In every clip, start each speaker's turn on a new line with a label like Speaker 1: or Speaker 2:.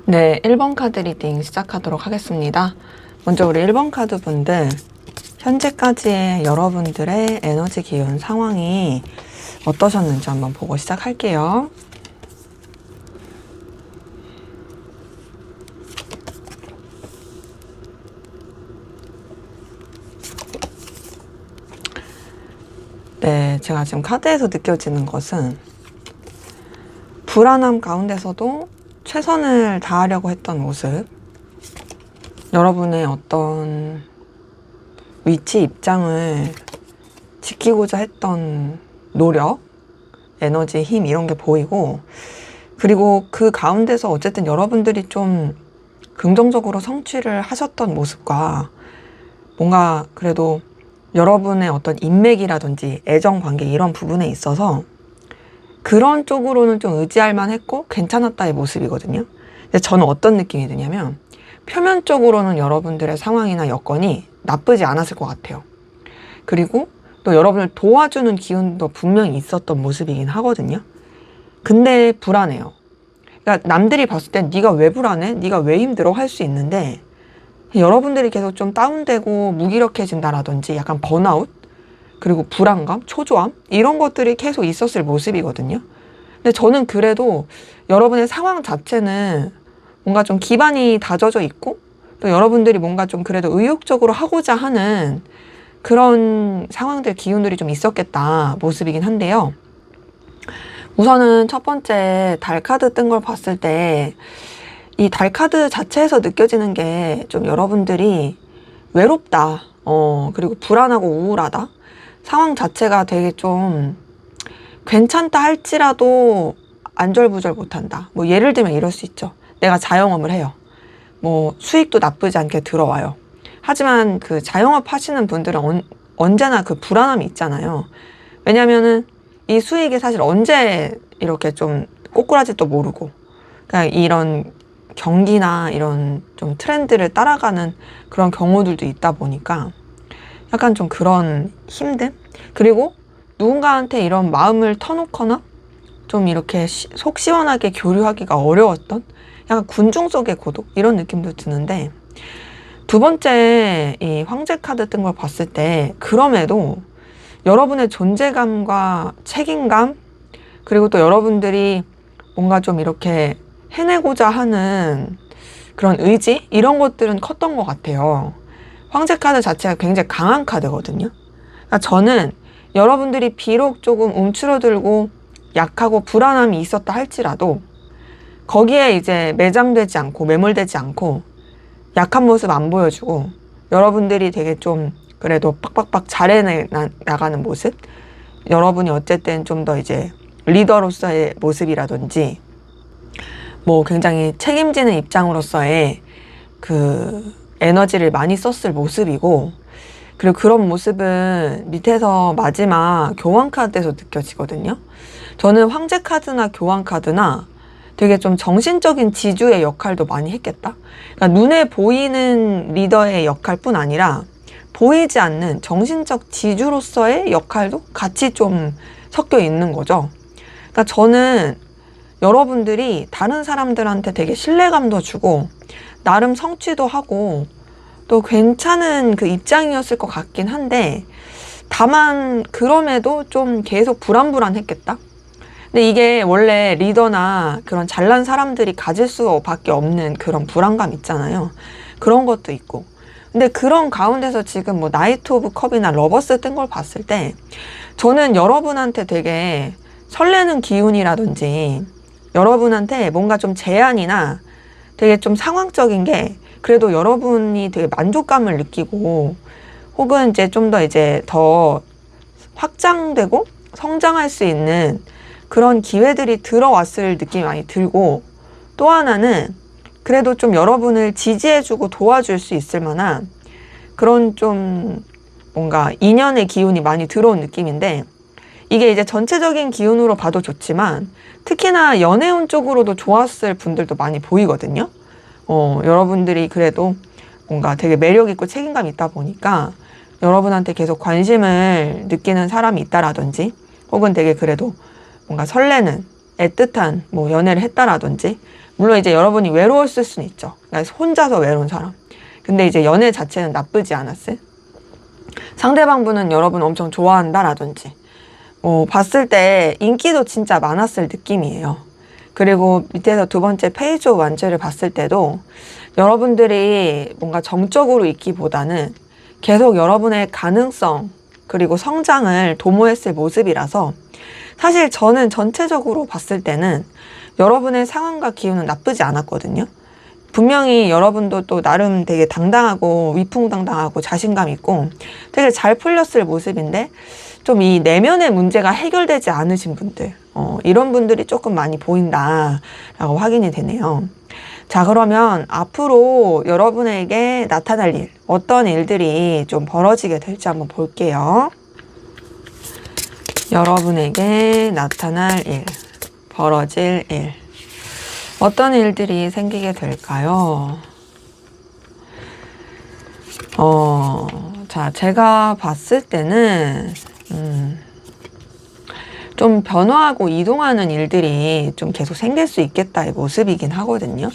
Speaker 1: 네, 1번 카드 리딩 시작하도록 하겠습니다. 먼저 우리 1번 카드 분들, 현재까지의 여러분들의 에너지 기운 상황이 어떠셨는지 한번 보고 시작할게요. 네, 제가 지금 카드에서 느껴지는 것은 불안함 가운데서도 최선을 다하려고 했던 모습, 여러분의 어떤 위치, 입장을 지키고자 했던 노력, 에너지, 힘 이런 게 보이고, 그리고 그 가운데서 어쨌든 여러분들이 좀 긍정적으로 성취를 하셨던 모습과 뭔가 그래도 여러분의 어떤 인맥이라든지 애정관계 이런 부분에 있어서 그런 쪽으로는 좀 의지할 만했고 괜찮았다의 모습이거든요. 근데 저는 어떤 느낌이 드냐면 표면적으로는 여러분들의 상황이나 여건이 나쁘지 않았을 것 같아요. 그리고 또 여러분을 도와주는 기운도 분명히 있었던 모습이긴 하거든요. 근데 불안해요. 그러니까 남들이 봤을 땐 네가 왜 불안해? 네가 왜 힘들어? 할 수 있는데 여러분들이 계속 좀 다운되고 무기력해진다라든지 약간 번아웃? 그리고 불안감, 초조함 이런 것들이 계속 있었을 모습이거든요. 근데 저는 그래도 여러분의 상황 자체는 뭔가 좀 기반이 다져져 있고 또 여러분들이 뭔가 좀 그래도 의욕적으로 하고자 하는 그런 상황들, 기운들이 좀 있었겠다 모습이긴 한데요. 우선은 첫 번째 달 카드 뜬 걸 봤을 때 이 달 카드 자체에서 느껴지는 게 좀 여러분들이 외롭다, 그리고 불안하고 우울하다, 상황 자체가 되게 좀 괜찮다 할지라도 안절부절 못한다. 뭐 예를 들면 이럴 수 있죠. 내가 자영업을 해요. 뭐 수익도 나쁘지 않게 들어와요. 하지만 그 자영업 하시는 분들은 언제나 그 불안함이 있잖아요. 왜냐면은 이 수익이 사실 언제 이렇게 좀 꼬꾸라질도 모르고, 그러니까 이런 경기나 이런 좀 트렌드를 따라가는 그런 경우들도 있다 보니까 약간 좀 그런 힘듦? 그리고 누군가한테 이런 마음을 터놓거나 좀 이렇게 속 시원하게 교류하기가 어려웠던 약간 군중 속의 고독 이런 느낌도 드는데, 두 번째 이 황제 카드 뜬 걸 봤을 때 그럼에도 여러분의 존재감과 책임감, 그리고 또 여러분들이 뭔가 좀 이렇게 해내고자 하는 그런 의지 이런 것들은 컸던 것 같아요. 황제 카드 자체가 굉장히 강한 카드거든요. 그러니까 저는 여러분들이 비록 조금 움츠러들고 약하고 불안함이 있었다 할지라도 거기에 이제 매장되지 않고 매몰되지 않고 약한 모습 안 보여주고 여러분들이 되게 좀 그래도 빡빡빡 잘해나가는 모습, 여러분이 어쨌든 좀 더 이제 리더로서의 모습이라든지 뭐 굉장히 책임지는 입장으로서의 그 에너지를 많이 썼을 모습이고, 그리고 그런 모습은 밑에서 마지막 교환 카드에서 느껴지거든요. 저는 황제 카드나 교환 카드나 되게 좀 정신적인 지주의 역할도 많이 했겠다. 그러니까 눈에 보이는 리더의 역할뿐 아니라 보이지 않는 정신적 지주로서의 역할도 같이 좀 섞여 있는 거죠. 그러니까 저는 여러분들이 다른 사람들한테 되게 신뢰감도 주고 나름 성취도 하고 또 괜찮은 그 입장이었을 것 같긴 한데, 다만 그럼에도 좀 계속 불안불안했겠다. 근데 이게 원래 리더나 그런 잘난 사람들이 가질 수밖에 없는 그런 불안감 있잖아요. 그런 것도 있고. 근데 그런 가운데서 지금 뭐 나이트 오브 컵이나 러버스 뜬 걸 봤을 때 저는 여러분한테 되게 설레는 기운이라든지 여러분한테 뭔가 좀 제안이나 되게 좀 상황적인 게 그래도 여러분이 되게 만족감을 느끼고 혹은 이제 좀 더 이제 더 확장되고 성장할 수 있는 그런 기회들이 들어왔을 느낌이 많이 들고, 또 하나는 그래도 좀 여러분을 지지해주고 도와줄 수 있을 만한 그런 좀 뭔가 인연의 기운이 많이 들어온 느낌인데, 이게 이제 전체적인 기운으로 봐도 좋지만 특히나 연애운 쪽으로도 좋았을 분들도 많이 보이거든요. 여러분들이 그래도 뭔가 되게 매력 있고 책임감 있다 보니까 여러분한테 계속 관심을 느끼는 사람이 있다라든지 혹은 되게 그래도 뭔가 설레는 애틋한 뭐 연애를 했다라든지, 물론 이제 여러분이 외로웠을 수는 있죠. 그러니까 혼자서 외로운 사람. 근데 이제 연애 자체는 나쁘지 않았을, 상대방분은 여러분 엄청 좋아한다라든지 봤을 때 인기도 진짜 많았을 느낌이에요. 그리고 밑에서 두 번째 페이지 오브 완즈를 봤을 때도 여러분들이 뭔가 정적으로 있기보다는 계속 여러분의 가능성 그리고 성장을 도모했을 모습이라서, 사실 저는 전체적으로 봤을 때는 여러분의 상황과 기운은 나쁘지 않았거든요. 분명히 여러분도 또 나름 되게 당당하고 위풍당당하고 자신감 있고 되게 잘 풀렸을 모습인데, 좀 이 내면의 문제가 해결되지 않으신 분들, 이런 분들이 조금 많이 보인다라고 확인이 되네요. 자, 그러면 앞으로 여러분에게 나타날 일, 어떤 일들이 좀 벌어지게 될지 한번 볼게요. 여러분에게 나타날 일, 벌어질 일, 어떤 일들이 생기게 될까요? 자, 제가 봤을 때는 좀 변화하고 이동하는 일들이 좀 계속 생길 수 있겠다의 모습이긴 하거든요.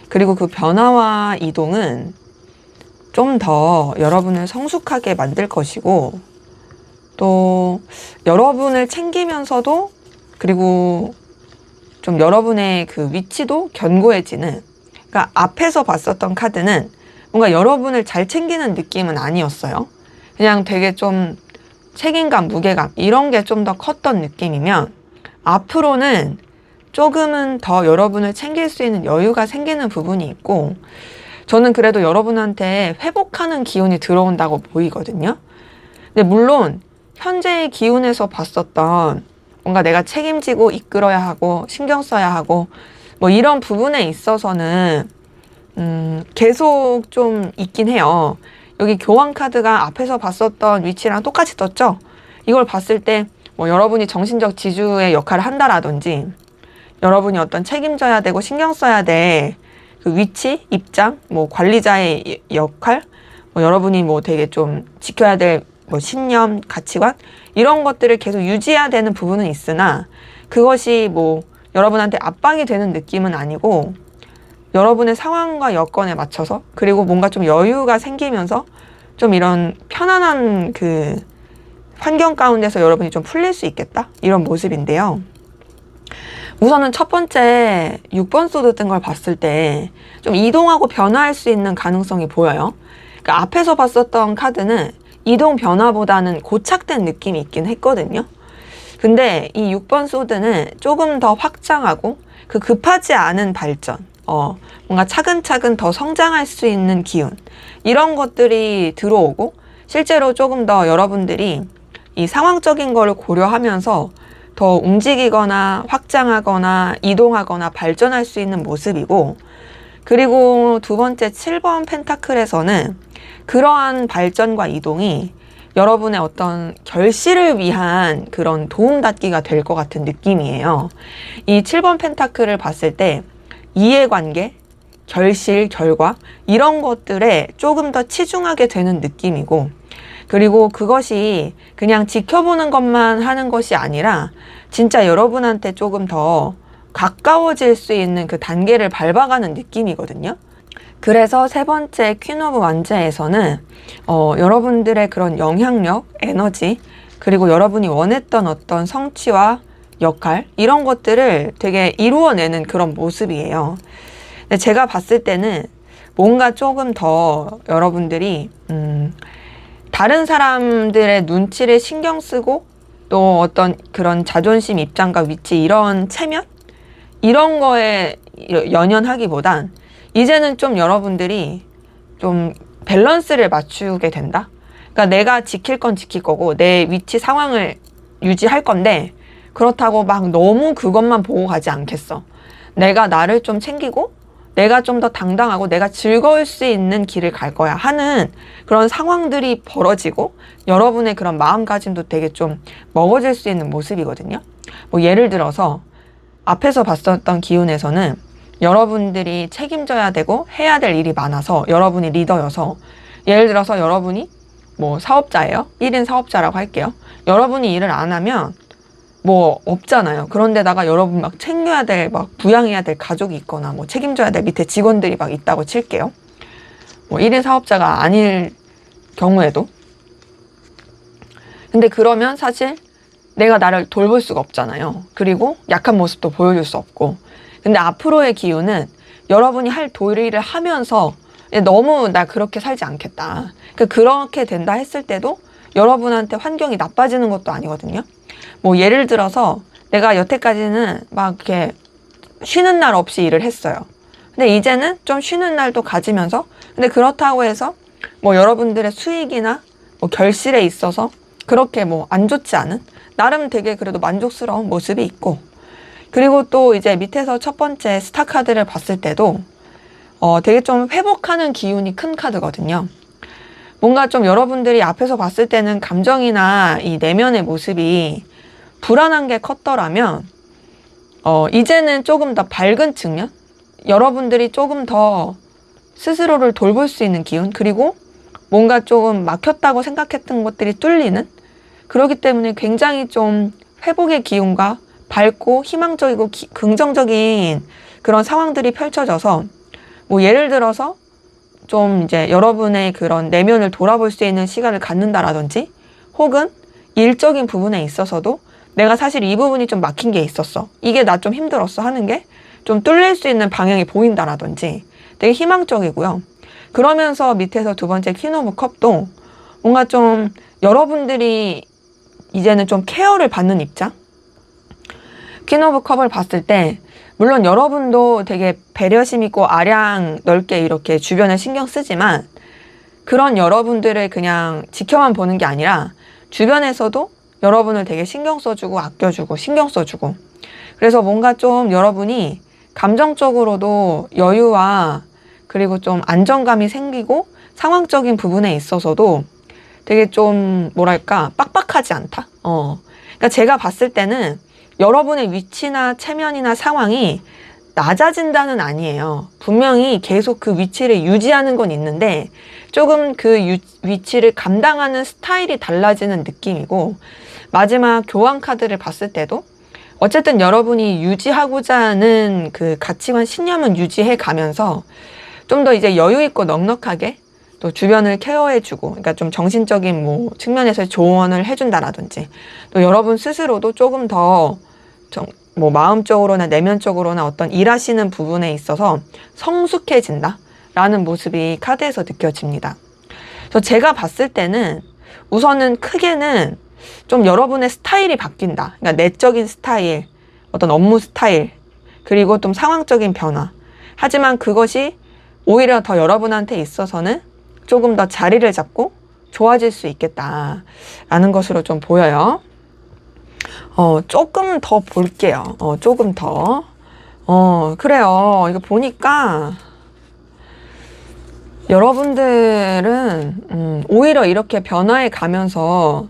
Speaker 1: 그리고 그 변화와 이동은 좀 더 여러분을 성숙하게 만들 것이고, 또 여러분을 챙기면서도 그리고 좀 여러분의 그 위치도 견고해지는, 그러니까 앞에서 봤었던 카드는 뭔가 여러분을 잘 챙기는 느낌은 아니었어요. 그냥 되게 좀 책임감, 무게감 이런 게 좀 더 컸던 느낌이면, 앞으로는 조금은 더 여러분을 챙길 수 있는 여유가 생기는 부분이 있고, 저는 그래도 여러분한테 회복하는 기운이 들어온다고 보이거든요. 근데 물론 현재의 기운에서 봤었던 뭔가 내가 책임지고 이끌어야 하고 신경 써야 하고 뭐 이런 부분에 있어서는 계속 좀 있긴 해요. 여기 교환 카드가 앞에서 봤었던 위치랑 똑같이 떴죠. 이걸 봤을 때 뭐 여러분이 정신적 지주의 역할을 한다라든지 여러분이 어떤 책임져야 되고 신경 써야 될 그 위치, 입장, 뭐 관리자의 역할, 뭐 여러분이 뭐 되게 좀 지켜야 될 뭐 신념, 가치관 이런 것들을 계속 유지해야 되는 부분은 있으나, 그것이 뭐 여러분한테 압박이 되는 느낌은 아니고 여러분의 상황과 여건에 맞춰서, 그리고 뭔가 좀 여유가 생기면서 좀 이런 편안한 그 환경 가운데서 여러분이 좀 풀릴 수 있겠다 이런 모습인데요. 우선은 첫 번째 6번 소드 뜬 걸 봤을 때 좀 이동하고 변화할 수 있는 가능성이 보여요. 그러니까 앞에서 봤었던 카드는 이동 변화보다는 고착된 느낌이 있긴 했거든요. 근데 이 6번 소드는 조금 더 확장하고 그 급하지 않은 발전, 뭔가 차근차근 더 성장할 수 있는 기운, 이런 것들이 들어오고 실제로 조금 더 여러분들이 이 상황적인 거를 고려하면서 더 움직이거나 확장하거나 이동하거나 발전할 수 있는 모습이고, 그리고 두 번째 7번 펜타클에서는 그러한 발전과 이동이 여러분의 어떤 결실을 위한 그런 도움닫기가 될 것 같은 느낌이에요. 이 7번 펜타클을 봤을 때 이해관계, 결실, 결과 이런 것들에 조금 더 치중하게 되는 느낌이고, 그리고 그것이 그냥 지켜보는 것만 하는 것이 아니라 진짜 여러분한테 조금 더 가까워질 수 있는 그 단계를 밟아가는 느낌이거든요. 그래서 세 번째 퀸 오브 완즈에서는 여러분들의 그런 영향력, 에너지, 그리고 여러분이 원했던 어떤 성취와 역할, 이런 것들을 되게 이루어내는 그런 모습이에요. 근데 제가 봤을 때는 뭔가 조금 더 여러분들이 다른 사람들의 눈치를 신경 쓰고 또 어떤 그런 자존심, 입장과 위치, 이런 체면? 이런 거에 연연하기보단 이제는 좀 여러분들이 좀 밸런스를 맞추게 된다? 그러니까 내가 지킬 건 지킬 거고 내 위치 상황을 유지할 건데 그렇다고 막 너무 그것만 보고 가지 않겠어. 내가 나를 좀 챙기고 내가 좀 더 당당하고 내가 즐거울 수 있는 길을 갈 거야 하는 그런 상황들이 벌어지고 여러분의 그런 마음가짐도 되게 좀 먹어질 수 있는 모습이거든요. 뭐 예를 들어서 앞에서 봤었던 기운에서는 여러분들이 책임져야 되고 해야 될 일이 많아서 여러분이 리더여서, 예를 들어서 여러분이 뭐 사업자예요. 1인 사업자라고 할게요. 여러분이 일을 안 하면 뭐 없잖아요. 그런데다가 여러분 막 챙겨야 될, 막 부양해야 될 가족이 있거나 뭐 책임져야 될 밑에 직원들이 막 있다고 칠게요. 뭐 1인 사업자가 아닐 경우에도. 근데 그러면 사실 내가 나를 돌볼 수가 없잖아요. 그리고 약한 모습도 보여줄 수 없고. 근데 앞으로의 기운은 여러분이 할 도리를 하면서 너무 나 그렇게 살지 않겠다. 그렇게 된다 했을 때도 여러분한테 환경이 나빠지는 것도 아니거든요. 뭐 예를 들어서 내가 여태까지는 막 이렇게 쉬는 날 없이 일을 했어요. 근데 이제는 좀 쉬는 날도 가지면서, 근데 그렇다고 해서 뭐 여러분들의 수익이나 뭐 결실에 있어서 그렇게 뭐 안 좋지 않은, 나름 되게 그래도 만족스러운 모습이 있고, 그리고 또 이제 밑에서 첫 번째 스타 카드를 봤을 때도 되게 좀 회복하는 기운이 큰 카드거든요. 뭔가 좀 여러분들이 앞에서 봤을 때는 감정이나 이 내면의 모습이 불안한 게 컸더라면 이제는 조금 더 밝은 측면, 여러분들이 조금 더 스스로를 돌볼 수 있는 기운, 그리고 뭔가 조금 막혔다고 생각했던 것들이 뚫리는, 그렇기 때문에 굉장히 좀 회복의 기운과 밝고 희망적이고 긍정적인 그런 상황들이 펼쳐져서, 뭐 예를 들어서 좀 이제 여러분의 그런 내면을 돌아볼 수 있는 시간을 갖는다라든지, 혹은 일적인 부분에 있어서도 내가 사실 이 부분이 좀 막힌 게 있었어, 이게 나 좀 힘들었어 하는 게 좀 뚫릴 수 있는 방향이 보인다라든지 되게 희망적이고요. 그러면서 밑에서 두 번째 퀸 오브 컵도 뭔가 좀 여러분들이 이제는 좀 케어를 받는 입장? 퀸 오브 컵을 봤을 때 물론 여러분도 되게 배려심 있고 아량 넓게 이렇게 주변에 신경 쓰지만, 그런 여러분들을 그냥 지켜만 보는 게 아니라 주변에서도 여러분을 되게 신경 써주고 아껴주고 신경 써주고, 그래서 뭔가 좀 여러분이 감정적으로도 여유와 그리고 좀 안정감이 생기고 상황적인 부분에 있어서도 되게 좀 뭐랄까 빡빡하지 않다. 그러니까 제가 봤을 때는 여러분의 위치나 체면이나 상황이 낮아진다는 아니에요. 분명히 계속 그 위치를 유지하는 건 있는데 조금 그 위치를 감당하는 스타일이 달라지는 느낌이고, 마지막 교환 카드를 봤을 때도 어쨌든 여러분이 유지하고자 하는 그 가치관, 신념은 유지해 가면서 좀 더 이제 여유 있고 넉넉하게 또 주변을 케어해주고, 그러니까 좀 정신적인 뭐 측면에서 조언을 해준다라든지, 또 여러분 스스로도 조금 더 뭐 마음적으로나 내면적으로나 어떤 일하시는 부분에 있어서 성숙해진다라는 모습이 카드에서 느껴집니다. 그래서 제가 봤을 때는 우선은 크게는 좀 여러분의 스타일이 바뀐다. 그러니까 내적인 스타일, 어떤 업무 스타일, 그리고 좀 상황적인 변화. 하지만 그것이 오히려 더 여러분한테 있어서는 조금 더 자리를 잡고 좋아질 수 있겠다라는 것으로 좀 보여요. 조금 더 볼게요. 조금 더. 그래요. 이거 보니까 여러분들은 오히려 이렇게 변화해 가면서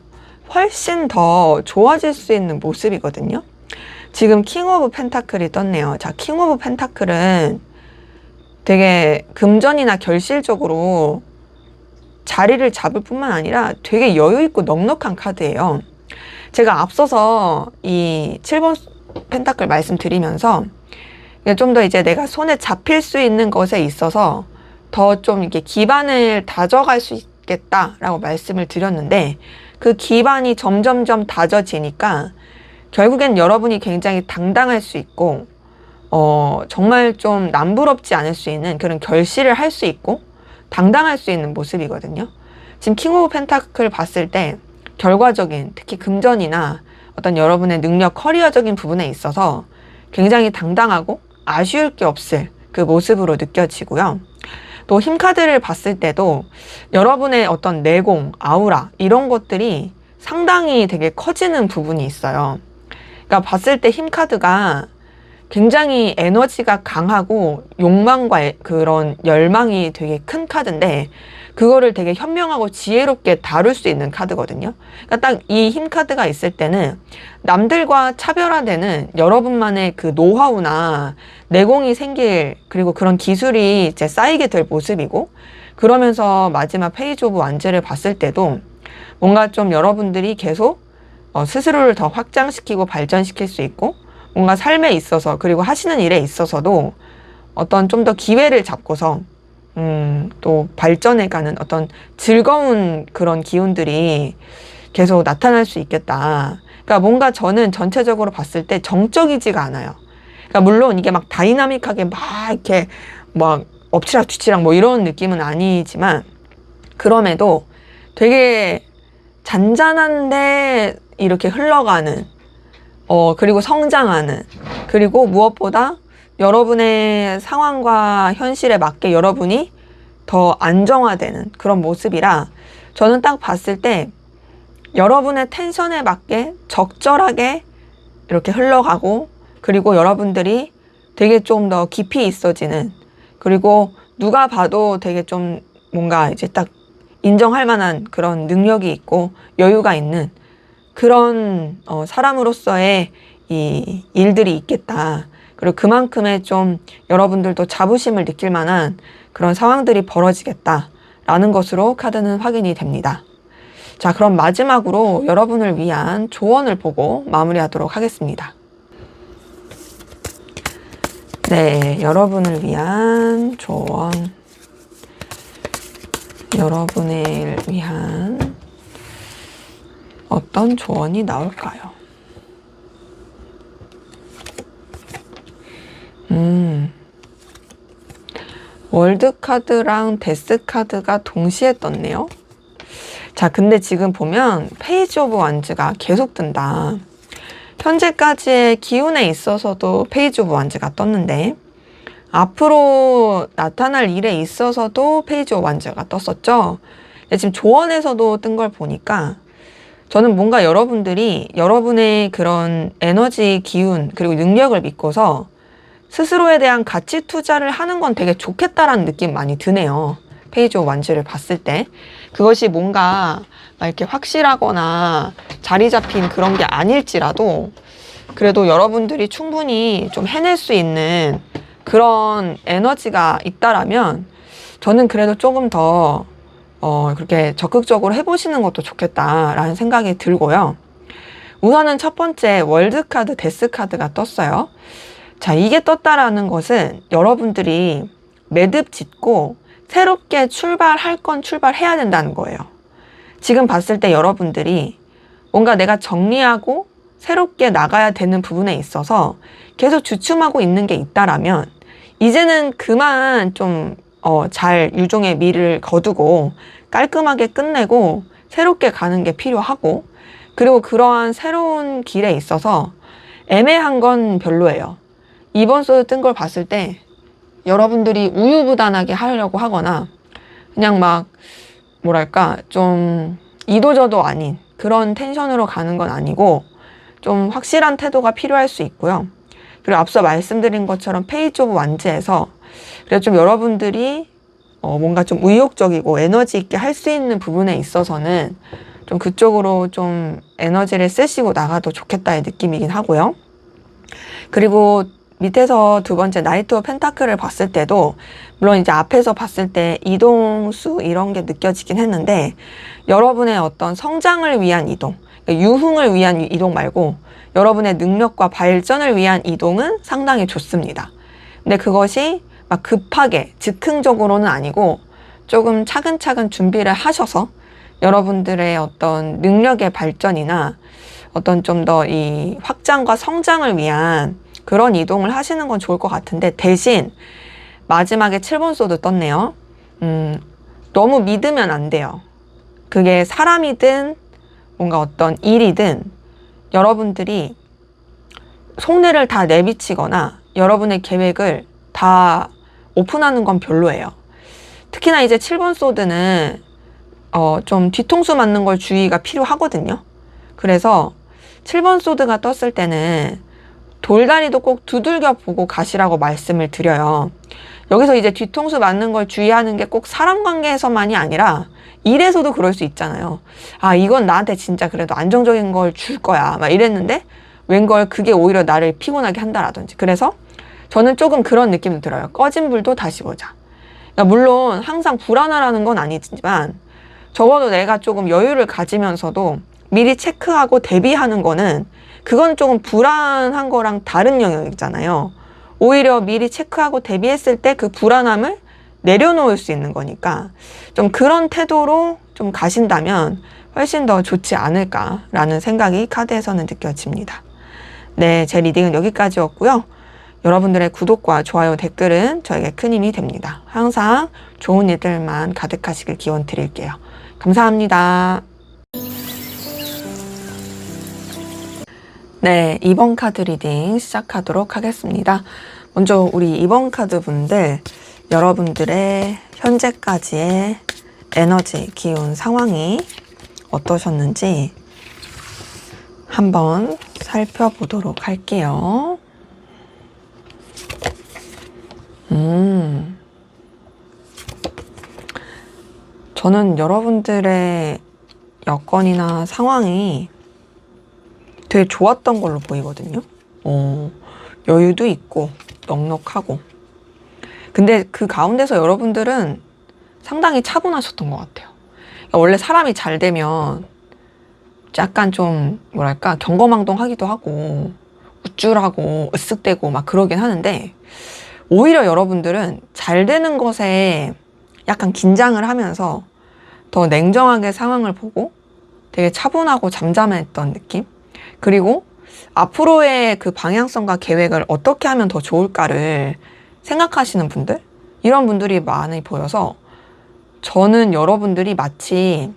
Speaker 1: 훨씬 더 좋아질 수 있는 모습이거든요. 지금 킹 오브 펜타클이 떴네요. 자, 킹 오브 펜타클은 되게 금전이나 결실적으로 자리를 잡을 뿐만 아니라 되게 여유 있고 넉넉한 카드예요. 제가 앞서서 이 7번 펜타클 말씀드리면서 좀 더 이제 내가 손에 잡힐 수 있는 것에 있어서 더 좀 이렇게 기반을 다져갈 수 있겠다라고 말씀을 드렸는데, 그 기반이 점점점 다져지니까 결국엔 여러분이 굉장히 당당할 수 있고 정말 좀 남부럽지 않을 수 있는 그런 결실을 할 수 있고 당당할 수 있는 모습이거든요. 지금 킹 오브 펜타클 봤을 때 결과적인, 특히 금전이나 어떤 여러분의 능력, 커리어적인 부분에 있어서 굉장히 당당하고 아쉬울 게 없을 그 모습으로 느껴지고요. 또 힘카드를 봤을 때도 여러분의 어떤 내공, 아우라 이런 것들이 상당히 되게 커지는 부분이 있어요. 그러니까 봤을 때 힘카드가 굉장히 에너지가 강하고 욕망과 그런 열망이 되게 큰 카드인데, 그거를 되게 현명하고 지혜롭게 다룰 수 있는 카드거든요. 그러니까 딱 이 힘카드가 있을 때는 남들과 차별화되는 여러분만의 그 노하우나 내공이 생길, 그리고 그런 기술이 이제 쌓이게 될 모습이고, 그러면서 마지막 페이지 오브 완즈를 봤을 때도 뭔가 좀 여러분들이 계속 스스로를 더 확장시키고 발전시킬 수 있고, 뭔가 삶에 있어서 그리고 하시는 일에 있어서도 어떤 좀 더 기회를 잡고서 또 발전해가는 어떤 즐거운 그런 기운들이 계속 나타날 수 있겠다. 그러니까 뭔가 저는 전체적으로 봤을 때 정적이지가 않아요. 그러니까 물론 이게 막 다이나믹하게 막 이렇게 막 엎치락 뒤치락 뭐 이런 느낌은 아니지만, 그럼에도 되게 잔잔한데 이렇게 흘러가는, 그리고 성장하는, 그리고 무엇보다 여러분의 상황과 현실에 맞게 여러분이 더 안정화되는 그런 모습이라, 저는 딱 봤을 때 여러분의 텐션에 맞게 적절하게 이렇게 흘러가고, 그리고 여러분들이 되게 좀 더 깊이 있어지는, 그리고 누가 봐도 되게 좀 뭔가 이제 딱 인정할 만한 그런 능력이 있고 여유가 있는 그런 사람으로서의 이 일들이 있겠다. 그리고 그만큼의 좀 여러분들도 자부심을 느낄 만한 그런 상황들이 벌어지겠다라는 것으로 카드는 확인이 됩니다. 자, 그럼 마지막으로 여러분을 위한 조언을 보고 마무리하도록 하겠습니다. 네, 여러분을 위한 조언. 여러분을 위한 어떤 조언이 나올까요? 월드카드랑 데스카드가 동시에 떴네요. 자, 근데 지금 보면 페이지 오브 완즈가 계속 뜬다. 현재까지의 기운에 있어서도 페이지 오브 완즈가 떴는데, 앞으로 나타날 일에 있어서도 페이지 오브 완즈가 떴었죠. 지금 조언에서도 뜬 걸 보니까 저는 뭔가 여러분들이 여러분의 그런 에너지, 기운, 그리고 능력을 믿고서 스스로에 대한 가치 투자를 하는 건 되게 좋겠다라는 느낌 많이 드네요. 페이지 오브 완즈를 봤을 때. 그것이 뭔가 막 이렇게 확실하거나 자리 잡힌 그런 게 아닐지라도 그래도 여러분들이 충분히 좀 해낼 수 있는 그런 에너지가 있다라면 저는 그래도 조금 더 그렇게 적극적으로 해보시는 것도 좋겠다라는 생각이 들고요. 우선은 첫 번째 월드카드, 데스카드가 떴어요. 자, 이게 떴다라는 것은 여러분들이 매듭 짓고 새롭게 출발할 건 출발해야 된다는 거예요. 지금 봤을 때 여러분들이 뭔가 내가 정리하고 새롭게 나가야 되는 부분에 있어서 계속 주춤하고 있는 게 있다라면 이제는 그만 좀 잘 유종의 미를 거두고 깔끔하게 끝내고 새롭게 가는 게 필요하고, 그리고 그러한 새로운 길에 있어서 애매한 건 별로예요. 이번 소드 뜬 걸 봤을 때 여러분들이 우유부단하게 하려고 하거나 그냥 막 뭐랄까 좀 이도저도 아닌 그런 텐션으로 가는 건 아니고 좀 확실한 태도가 필요할 수 있고요. 그리고 앞서 말씀드린 것처럼 페이지 오브 완즈에서 그래서 좀 여러분들이 뭔가 좀 의욕적이고 에너지 있게 할 수 있는 부분에 있어서는 좀 그쪽으로 좀 에너지를 쓰시고 나가도 좋겠다의 느낌이긴 하고요. 그리고 밑에서 두 번째 나이트 오브 펜타클을 봤을 때도 물론 이제 앞에서 봤을 때 이동수 이런 게 느껴지긴 했는데 여러분의 어떤 성장을 위한 이동, 그러니까 유흥을 위한 이동 말고 여러분의 능력과 발전을 위한 이동은 상당히 좋습니다. 근데 그것이 막 급하게 즉흥적으로는 아니고 조금 차근차근 준비를 하셔서 여러분들의 어떤 능력의 발전이나 어떤 좀 더 이 확장과 성장을 위한 그런 이동을 하시는 건 좋을 것 같은데 대신 마지막에 7번 소드 떴네요. 너무 믿으면 안 돼요. 그게 사람이든 뭔가 어떤 일이든 여러분들이 속내를 다 내비치거나 여러분의 계획을 다 오픈하는 건 별로예요. 특히나 이제 7번 소드는 좀 뒤통수 맞는 걸 주의가 필요하거든요. 그래서 7번 소드가 떴을 때는 돌다리도 꼭 두들겨 보고 가시라고 말씀을 드려요. 여기서 이제 뒤통수 맞는 걸 주의하는 게 꼭 사람 관계에서만이 아니라 일에서도 그럴 수 있잖아요. 아, 이건 나한테 진짜 그래도 안정적인 걸 줄 거야. 막 이랬는데 웬걸 그게 오히려 나를 피곤하게 한다라든지. 그래서 저는 조금 그런 느낌도 들어요. 꺼진 불도 다시 보자. 그러니까 물론 항상 불안하라는 건 아니지만 적어도 내가 조금 여유를 가지면서도 미리 체크하고 대비하는 거는 그건 조금 불안한 거랑 다른 영역이잖아요. 오히려 미리 체크하고 대비했을 때 그 불안함을 내려놓을 수 있는 거니까 좀 그런 태도로 좀 가신다면 훨씬 더 좋지 않을까라는 생각이 카드에서는 느껴집니다. 네, 제 리딩은 여기까지였고요. 여러분들의 구독과 좋아요, 댓글은 저에게 큰 힘이 됩니다. 항상 좋은 일들만 가득하시길 기원 드릴게요. 감사합니다. 네, 2번 카드 리딩 시작하도록 하겠습니다. 먼저 우리 2번 카드 분들, 여러분들의 현재까지의 에너지, 기운, 상황이 어떠셨는지 한번 살펴보도록 할게요. 저는 여러분들의 여건이나 상황이 되게 좋았던 걸로 보이거든요. 여유도 있고 넉넉하고. 근데 그 가운데서 여러분들은 상당히 차분하셨던 것 같아요. 원래 사람이 잘 되면 약간 좀 뭐랄까 경거망동하기도 하고 우쭐하고 으쓱대고 막 그러긴 하는데 오히려 여러분들은 잘 되는 것에 약간 긴장을 하면서 더 냉정하게 상황을 보고 되게 차분하고 잠잠했던 느낌? 그리고 앞으로의 그 방향성과 계획을 어떻게 하면 더 좋을까를 생각하시는 분들? 이런 분들이 많이 보여서 저는 여러분들이 마치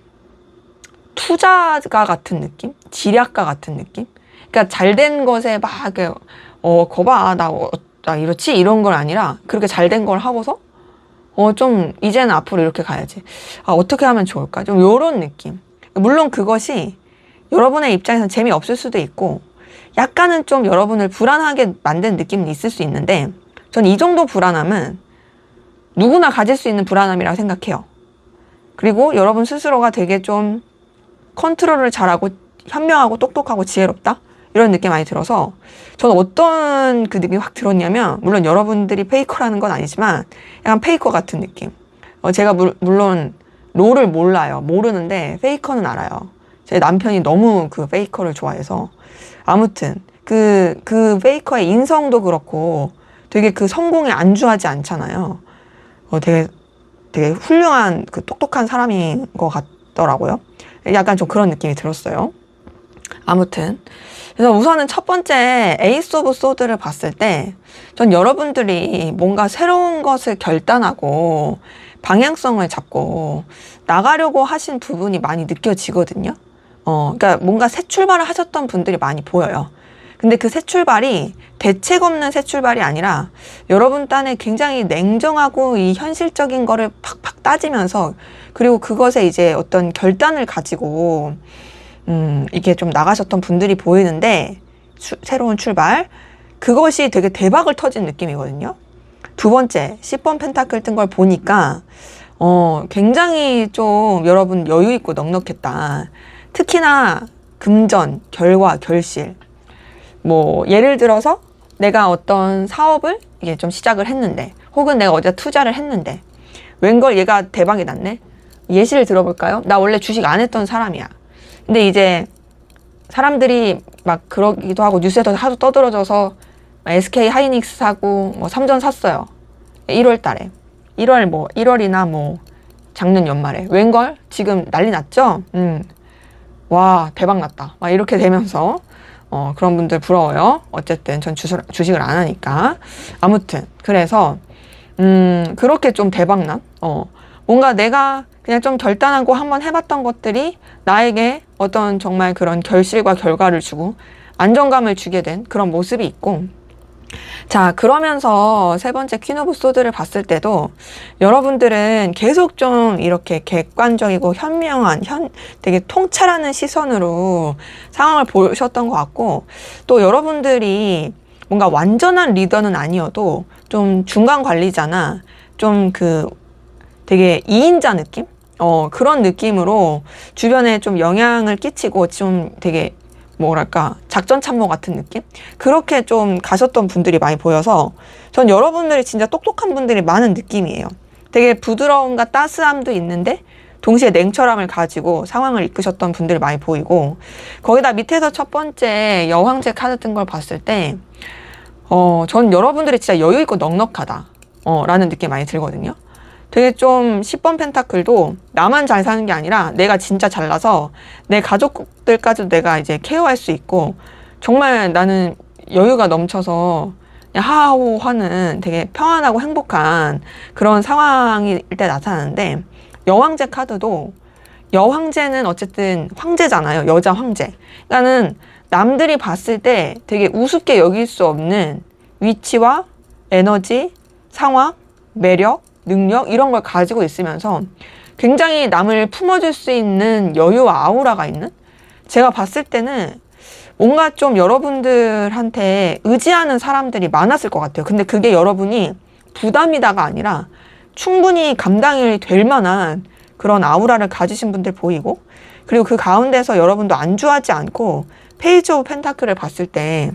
Speaker 1: 투자가 같은 느낌? 지략가 같은 느낌? 그러니까 잘된 것에 막 거봐 나 이렇지? 이런 건 아니라 그렇게 잘된 걸 하고서 좀 이제는 앞으로 이렇게 가야지. 어떻게 하면 좋을까? 좀 요런 느낌. 물론 그것이 여러분의 입장에서는 재미없을 수도 있고 약간은 좀 여러분을 불안하게 만든 느낌은 있을 수 있는데 전 이 정도 불안함은 누구나 가질 수 있는 불안함이라고 생각해요. 그리고 여러분 스스로가 되게 좀 컨트롤을 잘하고 현명하고 똑똑하고 지혜롭다? 이런 느낌 많이 들어서 저는 어떤 그 느낌이 확 들었냐면 물론 여러분들이 페이커라는 건 아니지만 약간 페이커 같은 느낌. 제가 물론 롤을 몰라요. 모르는데 페이커는 알아요. 제 남편이 너무 그 페이커를 좋아해서 아무튼 그 페이커의 인성도 그렇고 되게 그 성공에 안주하지 않잖아요. 되게 훌륭한 그 똑똑한 사람인 것 같더라고요. 약간 좀 그런 느낌이 들었어요. 아무튼 그래서 우선은 첫 번째 에이스 오브 소드를 봤을 때 전 여러분들이 뭔가 새로운 것을 결단하고 방향성을 잡고 나가려고 하신 부분이 많이 느껴지거든요. 그러니까 뭔가 새 출발을 하셨던 분들이 많이 보여요. 근데 그 새 출발이 대책 없는 새 출발이 아니라 여러분 딴에 굉장히 냉정하고 이 현실적인 거를 팍팍 따지면서 그리고 그것에 이제 어떤 결단을 가지고 이게 좀 나가셨던 분들이 보이는데 새로운 출발 그것이 되게 대박을 터진 느낌이거든요. 두 번째 10번 펜타클 뜬 걸 보니까 굉장히 좀 여러분 여유 있고 넉넉했다. 특히나 금전, 결과, 결실 뭐 예를 들어서 내가 어떤 사업을 이게 좀 시작을 했는데 혹은 내가 어디다 투자를 했는데 웬걸 얘가 대박이 났네. 예시를 들어볼까요? 나 원래 주식 안 했던 사람이야. 근데 이제 사람들이 막 그러기도 하고 뉴스에서 하도 떠들어져서 SK 하이닉스 사고 뭐 삼전 샀어요. 1월 달에 1월이나 뭐 작년 연말에 웬걸 지금 난리 났죠? 와 대박 났다. 막 이렇게 되면서 그런 분들 부러워요. 어쨌든 전 주식을 안 하니까. 아무튼 그래서 그렇게 좀 대박난 뭔가 내가 그냥 좀 결단하고 한번 해봤던 것들이 나에게 어떤 정말 그런 결실과 결과를 주고 안정감을 주게 된 그런 모습이 있고 자 그러면서 세 번째 퀸 오브 소드를 봤을 때도 여러분들은 계속 좀 이렇게 객관적이고 현명한 되게 통찰하는 시선으로 상황을 보셨던 것 같고 또 여러분들이 뭔가 완전한 리더는 아니어도 좀 중간 관리자나 좀 되게 2인자 느낌? 그런 느낌으로 주변에 좀 영향을 끼치고 좀 되게 뭐랄까 작전 참모 같은 느낌? 그렇게 좀 가셨던 분들이 많이 보여서 전 여러분들이 진짜 똑똑한 분들이 많은 느낌이에요. 되게 부드러움과 따스함도 있는데 동시에 냉철함을 가지고 상황을 이끄셨던 분들이 많이 보이고 거기다 밑에서 첫 번째 여황제 카드 뜬 걸 봤을 때 전 여러분들이 진짜 여유 있고 넉넉하다 라는 느낌이 많이 들거든요. 되게 좀 10번 펜타클도 나만 잘 사는 게 아니라 내가 진짜 잘나서 내 가족들까지도 내가 이제 케어할 수 있고 정말 나는 여유가 넘쳐서 하하호 하는 되게 평안하고 행복한 그런 상황일 때 나타나는데 여황제 카드도 여황제는 어쨌든 황제잖아요. 여자 황제. 그러니까는 남들이 봤을 때 되게 우습게 여길 수 없는 위치와 에너지, 상황, 매력 능력 이런 걸 가지고 있으면서 굉장히 남을 품어줄 수 있는 여유와 아우라가 있는 제가 봤을 때는 뭔가 좀 여러분들한테 의지하는 사람들이 많았을 것 같아요. 근데 그게 여러분이 부담이다가 아니라 충분히 감당이 될 만한 그런 아우라를 가지신 분들 보이고 그리고 그 가운데서 여러분도 안주하지 않고 페이지 오브 펜타클을 봤을 때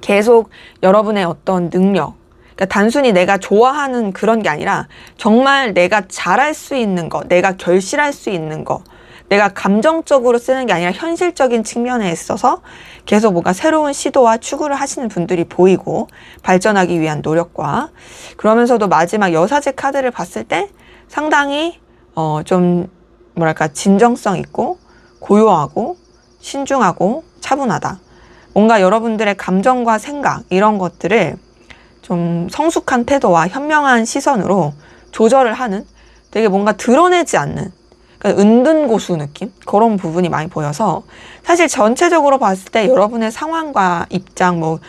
Speaker 1: 계속 여러분의 어떤 능력 그러니까 단순히 내가 좋아하는 그런 게 아니라 정말 내가 잘할 수 있는 거, 내가 결실할 수 있는 거, 내가 감정적으로 쓰는 게 아니라 현실적인 측면에 있어서 계속 뭔가 새로운 시도와 추구를 하시는 분들이 보이고 발전하기 위한 노력과 그러면서도 마지막 여사제 카드를 봤을 때 상당히 좀 뭐랄까 진정성 있고 고요하고 신중하고 차분하다. 뭔가 여러분들의 감정과 생각 이런 것들을 좀 성숙한 태도와 현명한 시선으로 조절을 하는 되게 뭔가 드러내지 않는 그러니까 은둔고수 느낌? 그런 부분이 많이 보여서 사실 전체적으로 봤을 때 여러분의 상황과 입장, 뭐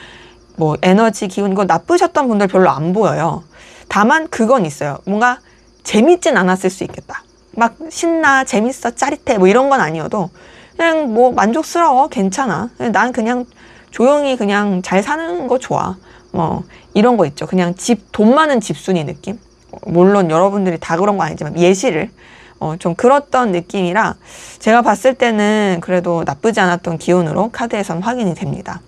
Speaker 1: 에너지, 기운 이거 나쁘셨던 분들 별로 안 보여요. 다만 그건 있어요. 뭔가 재밌진 않았을 수 있겠다. 막 신나, 재밌어, 짜릿해 뭐 이런 건 아니어도 그냥 뭐 만족스러워, 괜찮아. 난 그냥 조용히 그냥 잘 사는 거 좋아. 이런 거 있죠. 그냥 돈 많은 집순이 느낌? 물론 여러분들이 다 그런 거 아니지만 예시를 좀 그렇던 느낌이라 제가 봤을 때는 그래도 나쁘지 않았던 기운으로 카드에선 확인이 됩니다.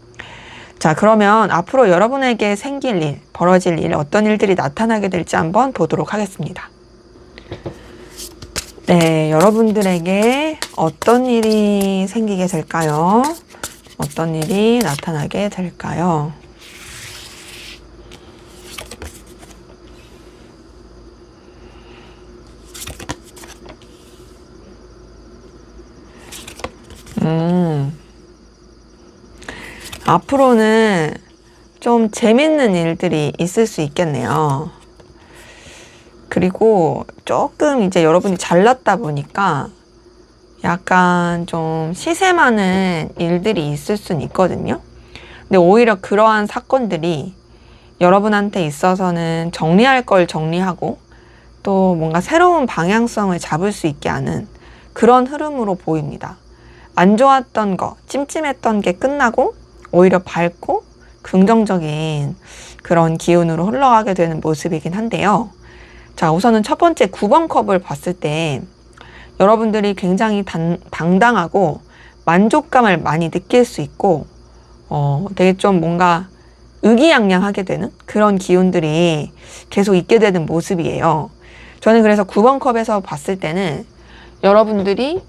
Speaker 1: 자, 그러면 앞으로 여러분에게 생길 일, 벌어질 일, 어떤 일들이 나타나게 될지 한번 보도록 하겠습니다. 네, 여러분들에게 어떤 일이 생기게 될까요? 어떤 일이 나타나게 될까요? 앞으로는 좀 재밌는 일들이 있을 수 있겠네요. 그리고 조금 이제 여러분이 잘났다 보니까 약간 좀 시세 많은 일들이 있을 수는 있거든요. 근데 오히려 그러한 사건들이 여러분한테 있어서는 정리할 걸 정리하고 또 뭔가 새로운 방향성을 잡을 수 있게 하는 그런 흐름으로 보입니다. 안 좋았던 거, 찜찜했던 게 끝나고 오히려 밝고 긍정적인 그런 기운으로 흘러가게 되는 모습이긴 한데요. 자, 우선은 첫 번째 9번 컵을 봤을 때 여러분들이 굉장히 당당하고 만족감을 많이 느낄 수 있고 되게 좀 뭔가 의기양양하게 되는 그런 기운들이 계속 있게 되는 모습이에요. 저는 그래서 9번 컵에서 봤을 때는 여러분들이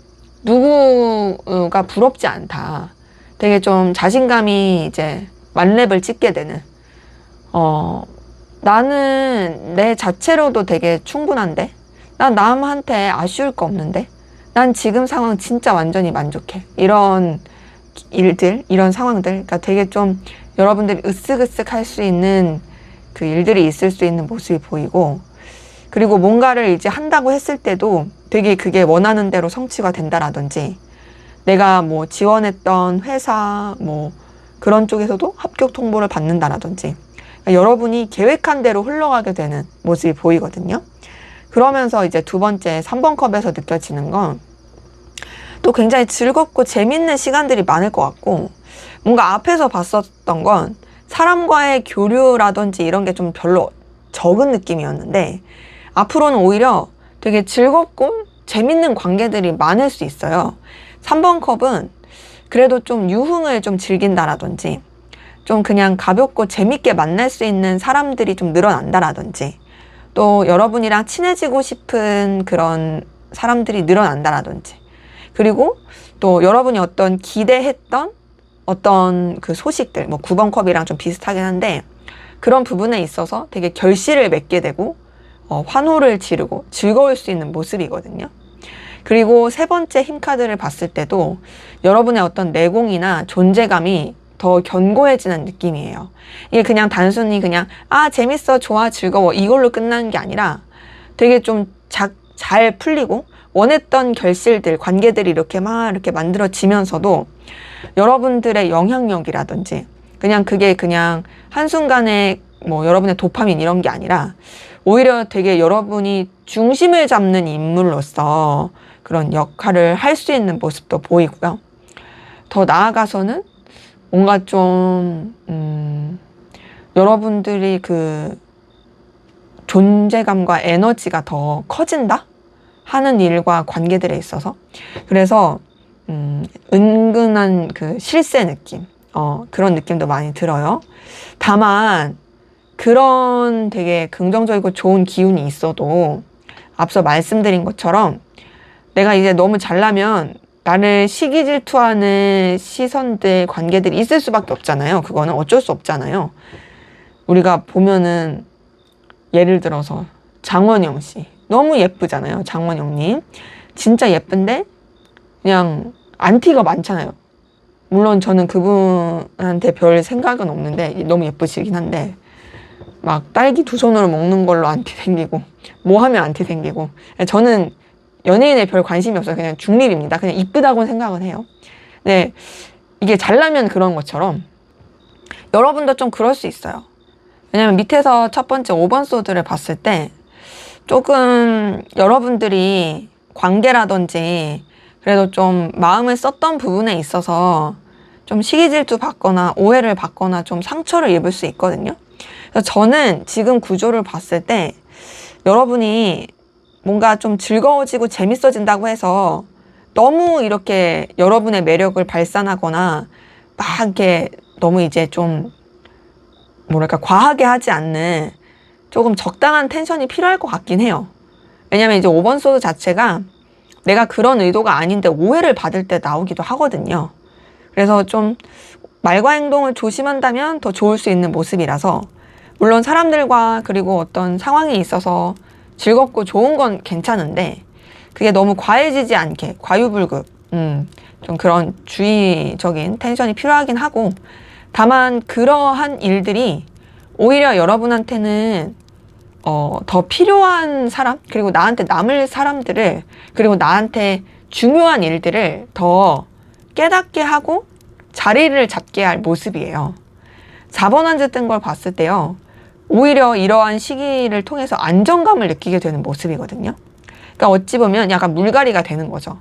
Speaker 1: 누구가 부럽지 않다. 되게 좀 자신감이 이제 만렙을 찍게 되는 나는 내 자체로도 되게 충분한데? 난 남한테 아쉬울 거 없는데? 난 지금 상황 진짜 완전히 만족해. 이런 일들, 이런 상황들. 그러니까 되게 좀 여러분들이 으쓱으쓱 할 수 있는 그 일들이 있을 수 있는 모습이 보이고, 그리고 뭔가를 이제 한다고 했을 때도 되게 그게 원하는 대로 성취가 된다라든지, 내가 뭐 지원했던 회사, 뭐 그런 쪽에서도 합격 통보를 받는다라든지, 그러니까 여러분이 계획한 대로 흘러가게 되는 모습이 보이거든요. 그러면서 이제 두 번째 3번 컵에서 느껴지는 건 또 굉장히 즐겁고 재밌는 시간들이 많을 것 같고, 뭔가 앞에서 봤었던 건 사람과의 교류라든지 이런 게 좀 별로 적은 느낌이었는데, 앞으로는 오히려 되게 즐겁고 재밌는 관계들이 많을 수 있어요. 3번 컵은 그래도 좀 유흥을 좀 즐긴다라든지, 좀 그냥 가볍고 재밌게 만날 수 있는 사람들이 좀 늘어난다라든지, 또 여러분이랑 친해지고 싶은 그런 사람들이 늘어난다라든지, 그리고 또 여러분이 어떤 기대했던 어떤 그 소식들, 뭐 9번 컵이랑 좀 비슷하긴 한데, 그런 부분에 있어서 되게 결실을 맺게 되고 환호를 지르고 즐거울 수 있는 모습이거든요. 그리고 세 번째 힘카드를 봤을 때도 여러분의 어떤 내공이나 존재감이 더 견고해지는 느낌이에요. 이게 그냥 단순히 그냥 재밌어, 좋아, 즐거워 이걸로 끝나는 게 아니라 되게 좀 잘 풀리고 원했던 결실들, 관계들이 이렇게 막 이렇게 만들어지면서도 여러분들의 영향력이라든지 그냥 그게 그냥 한순간에 뭐 여러분의 도파민 이런 게 아니라 오히려 되게 여러분이 중심을 잡는 인물로서 그런 역할을 할 수 있는 모습도 보이고요. 더 나아가서는 뭔가 좀 여러분들이 그 존재감과 에너지가 더 커진다 하는 일과 관계들에 있어서, 그래서 은근한 그 실세 느낌, 그런 느낌도 많이 들어요. 다만 그런 되게 긍정적이고 좋은 기운이 있어도 앞서 말씀드린 것처럼 내가 이제 너무 잘나면 나를 시기 질투하는 시선들, 관계들이 있을 수밖에 없잖아요. 그거는 어쩔 수 없잖아요. 우리가 보면은 예를 들어서 장원영 씨 너무 예쁘잖아요. 장원영님 진짜 예쁜데 그냥 안티가 많잖아요. 물론 저는 그분한테 별 생각은 없는데 너무 예쁘시긴 한데, 막 딸기 두 손으로 먹는 걸로 안티 생기고 뭐 하면 안티 생기고, 저는 연예인에 별 관심이 없어요. 그냥 중립입니다. 그냥 이쁘다고 생각은 해요. 네, 이게 잘나면 그런 것처럼 여러분도 좀 그럴 수 있어요. 왜냐면 밑에서 첫 번째 5번 소드를 봤을 때 조금 여러분들이 관계라든지 그래도 좀 마음을 썼던 부분에 있어서 좀 시기질투 받거나 오해를 받거나 좀 상처를 입을 수 있거든요. 그래서 저는 지금 구조를 봤을 때 여러분이 뭔가 좀 즐거워지고 재밌어진다고 해서 너무 이렇게 여러분의 매력을 발산하거나 막 이렇게 너무 이제 좀 뭐랄까 과하게 하지 않는 조금 적당한 텐션이 필요할 것 같긴 해요. 왜냐면 이제 5번 소드 자체가 내가 그런 의도가 아닌데 오해를 받을 때 나오기도 하거든요. 그래서 좀 말과 행동을 조심한다면 더 좋을 수 있는 모습이라서, 물론 사람들과 그리고 어떤 상황에 있어서 즐겁고 좋은 건 괜찮은데 그게 너무 과해지지 않게 과유불급, 좀 그런 주의적인 텐션이 필요하긴 하고, 다만 그러한 일들이 오히려 여러분한테는 더 필요한 사람, 그리고 나한테 남을 사람들을, 그리고 나한테 중요한 일들을 더 깨닫게 하고 자리를 잡게 할 모습이에요. 4번 한지 뜬 걸 봤을 때요, 오히려 이러한 시기를 통해서 안정감을 느끼게 되는 모습이거든요. 그러니까 어찌 보면 약간 물갈이가 되는 거죠.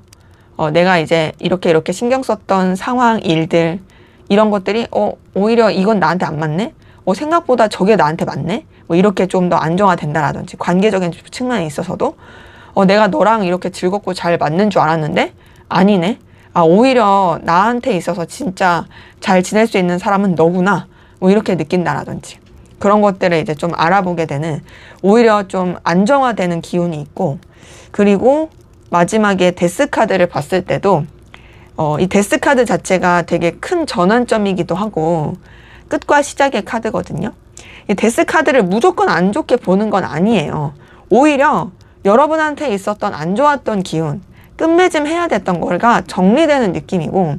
Speaker 1: 내가 이제 이렇게 신경 썼던 상황, 일들, 이런 것들이 오히려 이건 나한테 안 맞네? 생각보다 저게 나한테 맞네? 뭐 이렇게 좀 더 안정화된다라든지, 관계적인 측면에 있어서도 내가 너랑 이렇게 즐겁고 잘 맞는 줄 알았는데 아니네? 오히려 나한테 있어서 진짜 잘 지낼 수 있는 사람은 너구나, 뭐 이렇게 느낀다라든지, 그런 것들을 이제 좀 알아보게 되는, 오히려 좀 안정화되는 기운이 있고, 그리고 마지막에 데스카드를 봤을 때도 이 데스카드 자체가 되게 큰 전환점이기도 하고 끝과 시작의 카드거든요. 이 데스카드를 무조건 안 좋게 보는 건 아니에요. 오히려 여러분한테 있었던 안 좋았던 기운, 끝맺음 해야 됐던 거가 정리되는 느낌이고,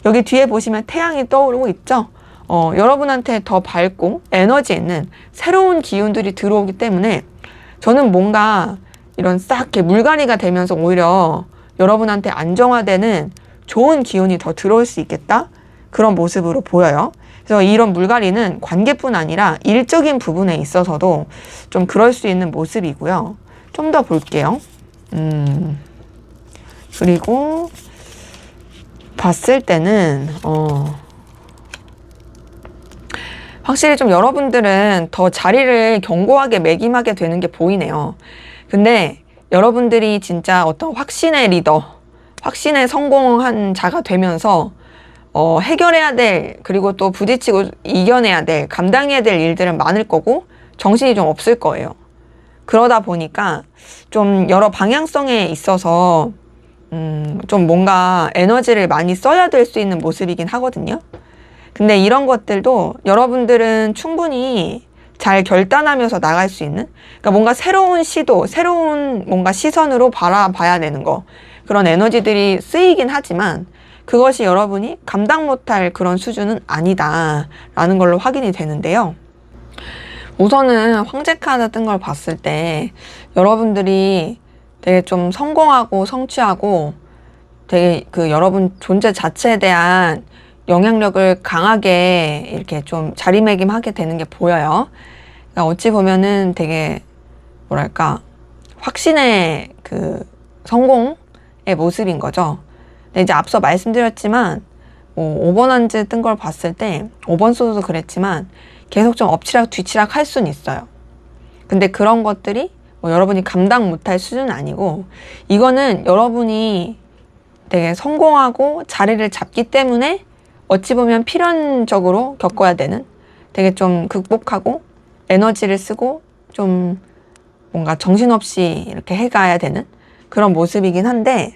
Speaker 1: 여기 뒤에 보시면 태양이 떠오르고 있죠? 여러분한테 더 밝고 에너지 있는 새로운 기운들이 들어오기 때문에 저는 뭔가 이런 싹 이렇게 물갈이가 되면서 오히려 여러분한테 안정화되는 좋은 기운이 더 들어올 수 있겠다? 그런 모습으로 보여요. 그래서 이런 물갈이는 관계뿐 아니라 일적인 부분에 있어서도 좀 그럴 수 있는 모습이고요. 좀 더 볼게요. 그리고 봤을 때는 확실히 좀 여러분들은 더 자리를 견고하게 매김하게 되는 게 보이네요. 근데 여러분들이 진짜 어떤 확신의 리더, 확신에 성공한 자가 되면서 해결해야 될, 그리고 또 부딪히고 이겨내야 될, 감당해야 될 일들은 많을 거고 정신이 좀 없을 거예요. 그러다 보니까 좀 여러 방향성에 있어서 좀 뭔가 에너지를 많이 써야 될 수 있는 모습이긴 하거든요. 근데 이런 것들도 여러분들은 충분히 잘 결단하면서 나갈 수 있는, 그러니까 뭔가 새로운 시도, 새로운 뭔가 시선으로 바라봐야 되는 거, 그런 에너지들이 쓰이긴 하지만 그것이 여러분이 감당 못할 그런 수준은 아니다라는 걸로 확인이 되는데요. 우선은 황제 카드 뜬 걸 봤을 때 여러분들이 되게 좀 성공하고 성취하고 되게 그 여러분 존재 자체에 대한 영향력을 강하게 이렇게 좀 자리매김하게 되는 게 보여요. 그러니까 어찌 보면은 되게 뭐랄까 확신의 그 성공의 모습인 거죠. 근데 이제 앞서 말씀드렸지만 5번 한지 뜬 걸 봤을 때 5번 소도 그랬지만 계속 좀 엎치락 뒤치락 할 수는 있어요. 근데 그런 것들이 여러분이 감당 못할 수준은 아니고, 이거는 여러분이 되게 성공하고 자리를 잡기 때문에 어찌 보면 필연적으로 겪어야 되는, 되게 좀 극복하고 에너지를 쓰고 좀 뭔가 정신없이 이렇게 해가야 되는 그런 모습이긴 한데,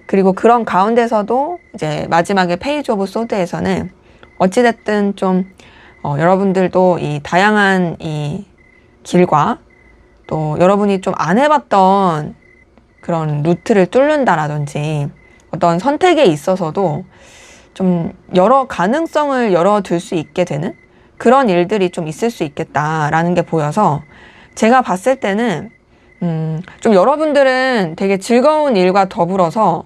Speaker 1: 그리고 그런 가운데서도 이제 마지막에 페이지 오브 소드에서는 어찌됐든 좀 여러분들도 이 다양한 이 길과 또 여러분이 좀 안 해봤던 그런 루트를 뚫는다라든지, 어떤 선택에 있어서도 좀 여러 가능성을 열어둘 수 있게 되는 그런 일들이 좀 있을 수 있겠다라는 게 보여서, 제가 봤을 때는 좀 여러분들은 되게 즐거운 일과 더불어서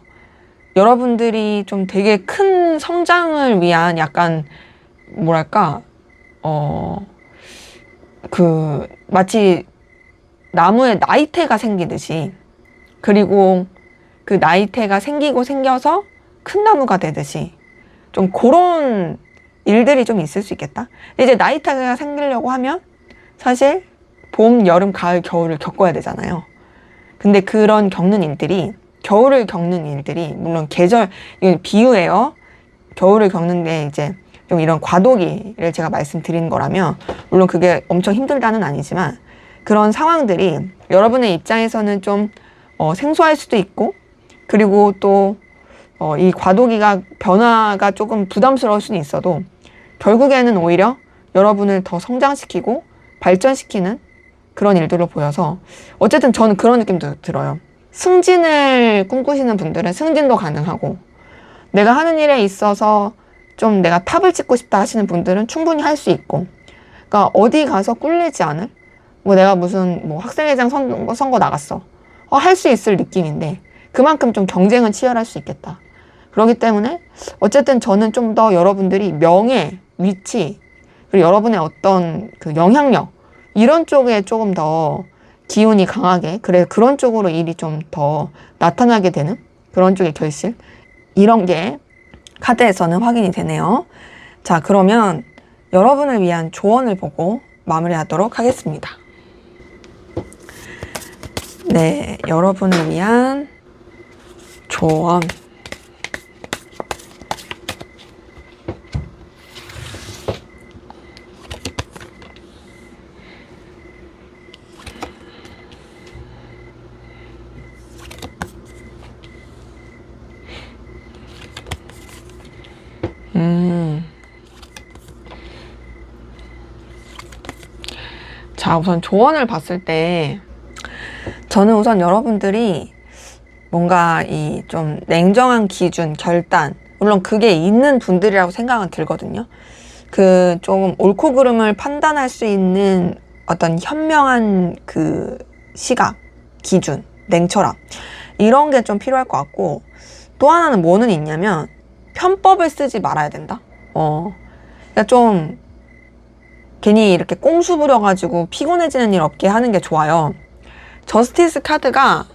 Speaker 1: 여러분들이 좀 되게 큰 성장을 위한 약간 뭐랄까 마치 나무에 나이테가 생기듯이, 그리고 그 나이테가 생기고 생겨서 큰 나무가 되듯이 좀 그런 일들이 좀 있을 수 있겠다. 이제 나이테가 생기려고 하면 사실 봄, 여름, 가을, 겨울을 겪어야 되잖아요. 근데 그런 겨울을 겪는 일들이 물론 계절, 이건 비유예요. 겨울을 겪는데 이제 좀 이런 과도기를 제가 말씀드린 거라면, 물론 그게 엄청 힘들다는 아니지만 그런 상황들이 여러분의 입장에서는 좀 생소할 수도 있고, 그리고 또 이 과도기가 변화가 조금 부담스러울 수는 있어도 결국에는 오히려 여러분을 더 성장시키고 발전시키는 그런 일들로 보여서, 어쨌든 저는 그런 느낌도 들어요. 승진을 꿈꾸시는 분들은 승진도 가능하고, 내가 하는 일에 있어서 좀 내가 탑을 찍고 싶다 하시는 분들은 충분히 할 수 있고, 그러니까 어디 가서 꿀리지 않을 뭐 내가 무슨 뭐 학생회장 선거 나갔어. 할 수 있을 느낌인데 그만큼 좀 경쟁은 치열할 수 있겠다. 그렇기 때문에 어쨌든 저는 좀 더 여러분들이 명예, 위치, 그리고 여러분의 어떤 그 영향력 이런 쪽에 조금 더 기운이 강하게, 그래 그런 쪽으로 일이 좀 더 나타나게 되는 그런 쪽의 결실, 이런 게 카드에서는 확인이 되네요. 자, 그러면 여러분을 위한 조언을 보고 마무리하도록 하겠습니다. 네, 여러분을 위한 조언. 자, 우선 조언을 봤을 때 저는 우선 여러분들이 뭔가 이 좀 냉정한 기준, 결단, 물론 그게 있는 분들이라고 생각은 들거든요. 그 조금 옳고 그름을 판단할 수 있는 어떤 현명한 그 시각, 기준, 냉철함, 이런 게 좀 필요할 것 같고, 또 하나는 뭐는 있냐면 편법을 쓰지 말아야 된다. 그러니까 좀 괜히 이렇게 꽁수 부려가지고 피곤해지는 일 없게 하는 게 좋아요. 저스티스 카드가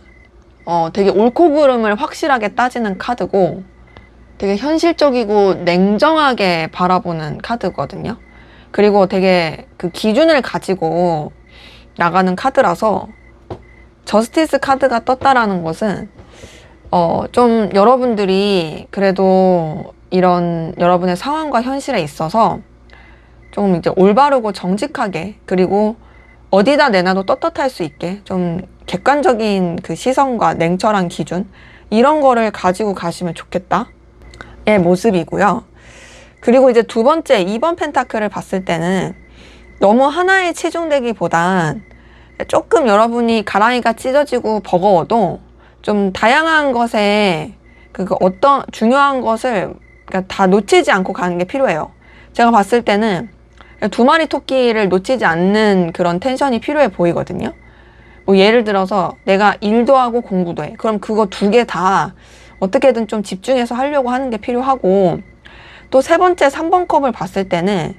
Speaker 1: 되게 옳고 그름을 확실하게 따지는 카드고, 되게 현실적이고 냉정하게 바라보는 카드거든요. 그리고 되게 그 기준을 가지고 나가는 카드라서, 저스티스 카드가 떴다라는 것은 좀 여러분들이 그래도 이런 여러분의 상황과 현실에 있어서 좀 이제 올바르고 정직하게, 그리고 어디다 내놔도 떳떳할 수 있게 좀 객관적인 그 시선과 냉철한 기준, 이런 거를 가지고 가시면 좋겠다 의 모습이고요. 그리고 이제 두 번째 2번 펜타클을 봤을 때는 너무 하나에 치중되기보단 조금 여러분이 가랑이가 찢어지고 버거워도 좀 다양한 것에 어떤 중요한 것을 그러니까 다 놓치지 않고 가는 게 필요해요. 제가 봤을 때는 두 마리 토끼를 놓치지 않는 그런 텐션이 필요해 보이거든요. 뭐 예를 들어서 내가 일도 하고 공부도 해. 그럼 그거 두 개 다 어떻게든 좀 집중해서 하려고 하는 게 필요하고, 또 세 번째 3번 컵을 봤을 때는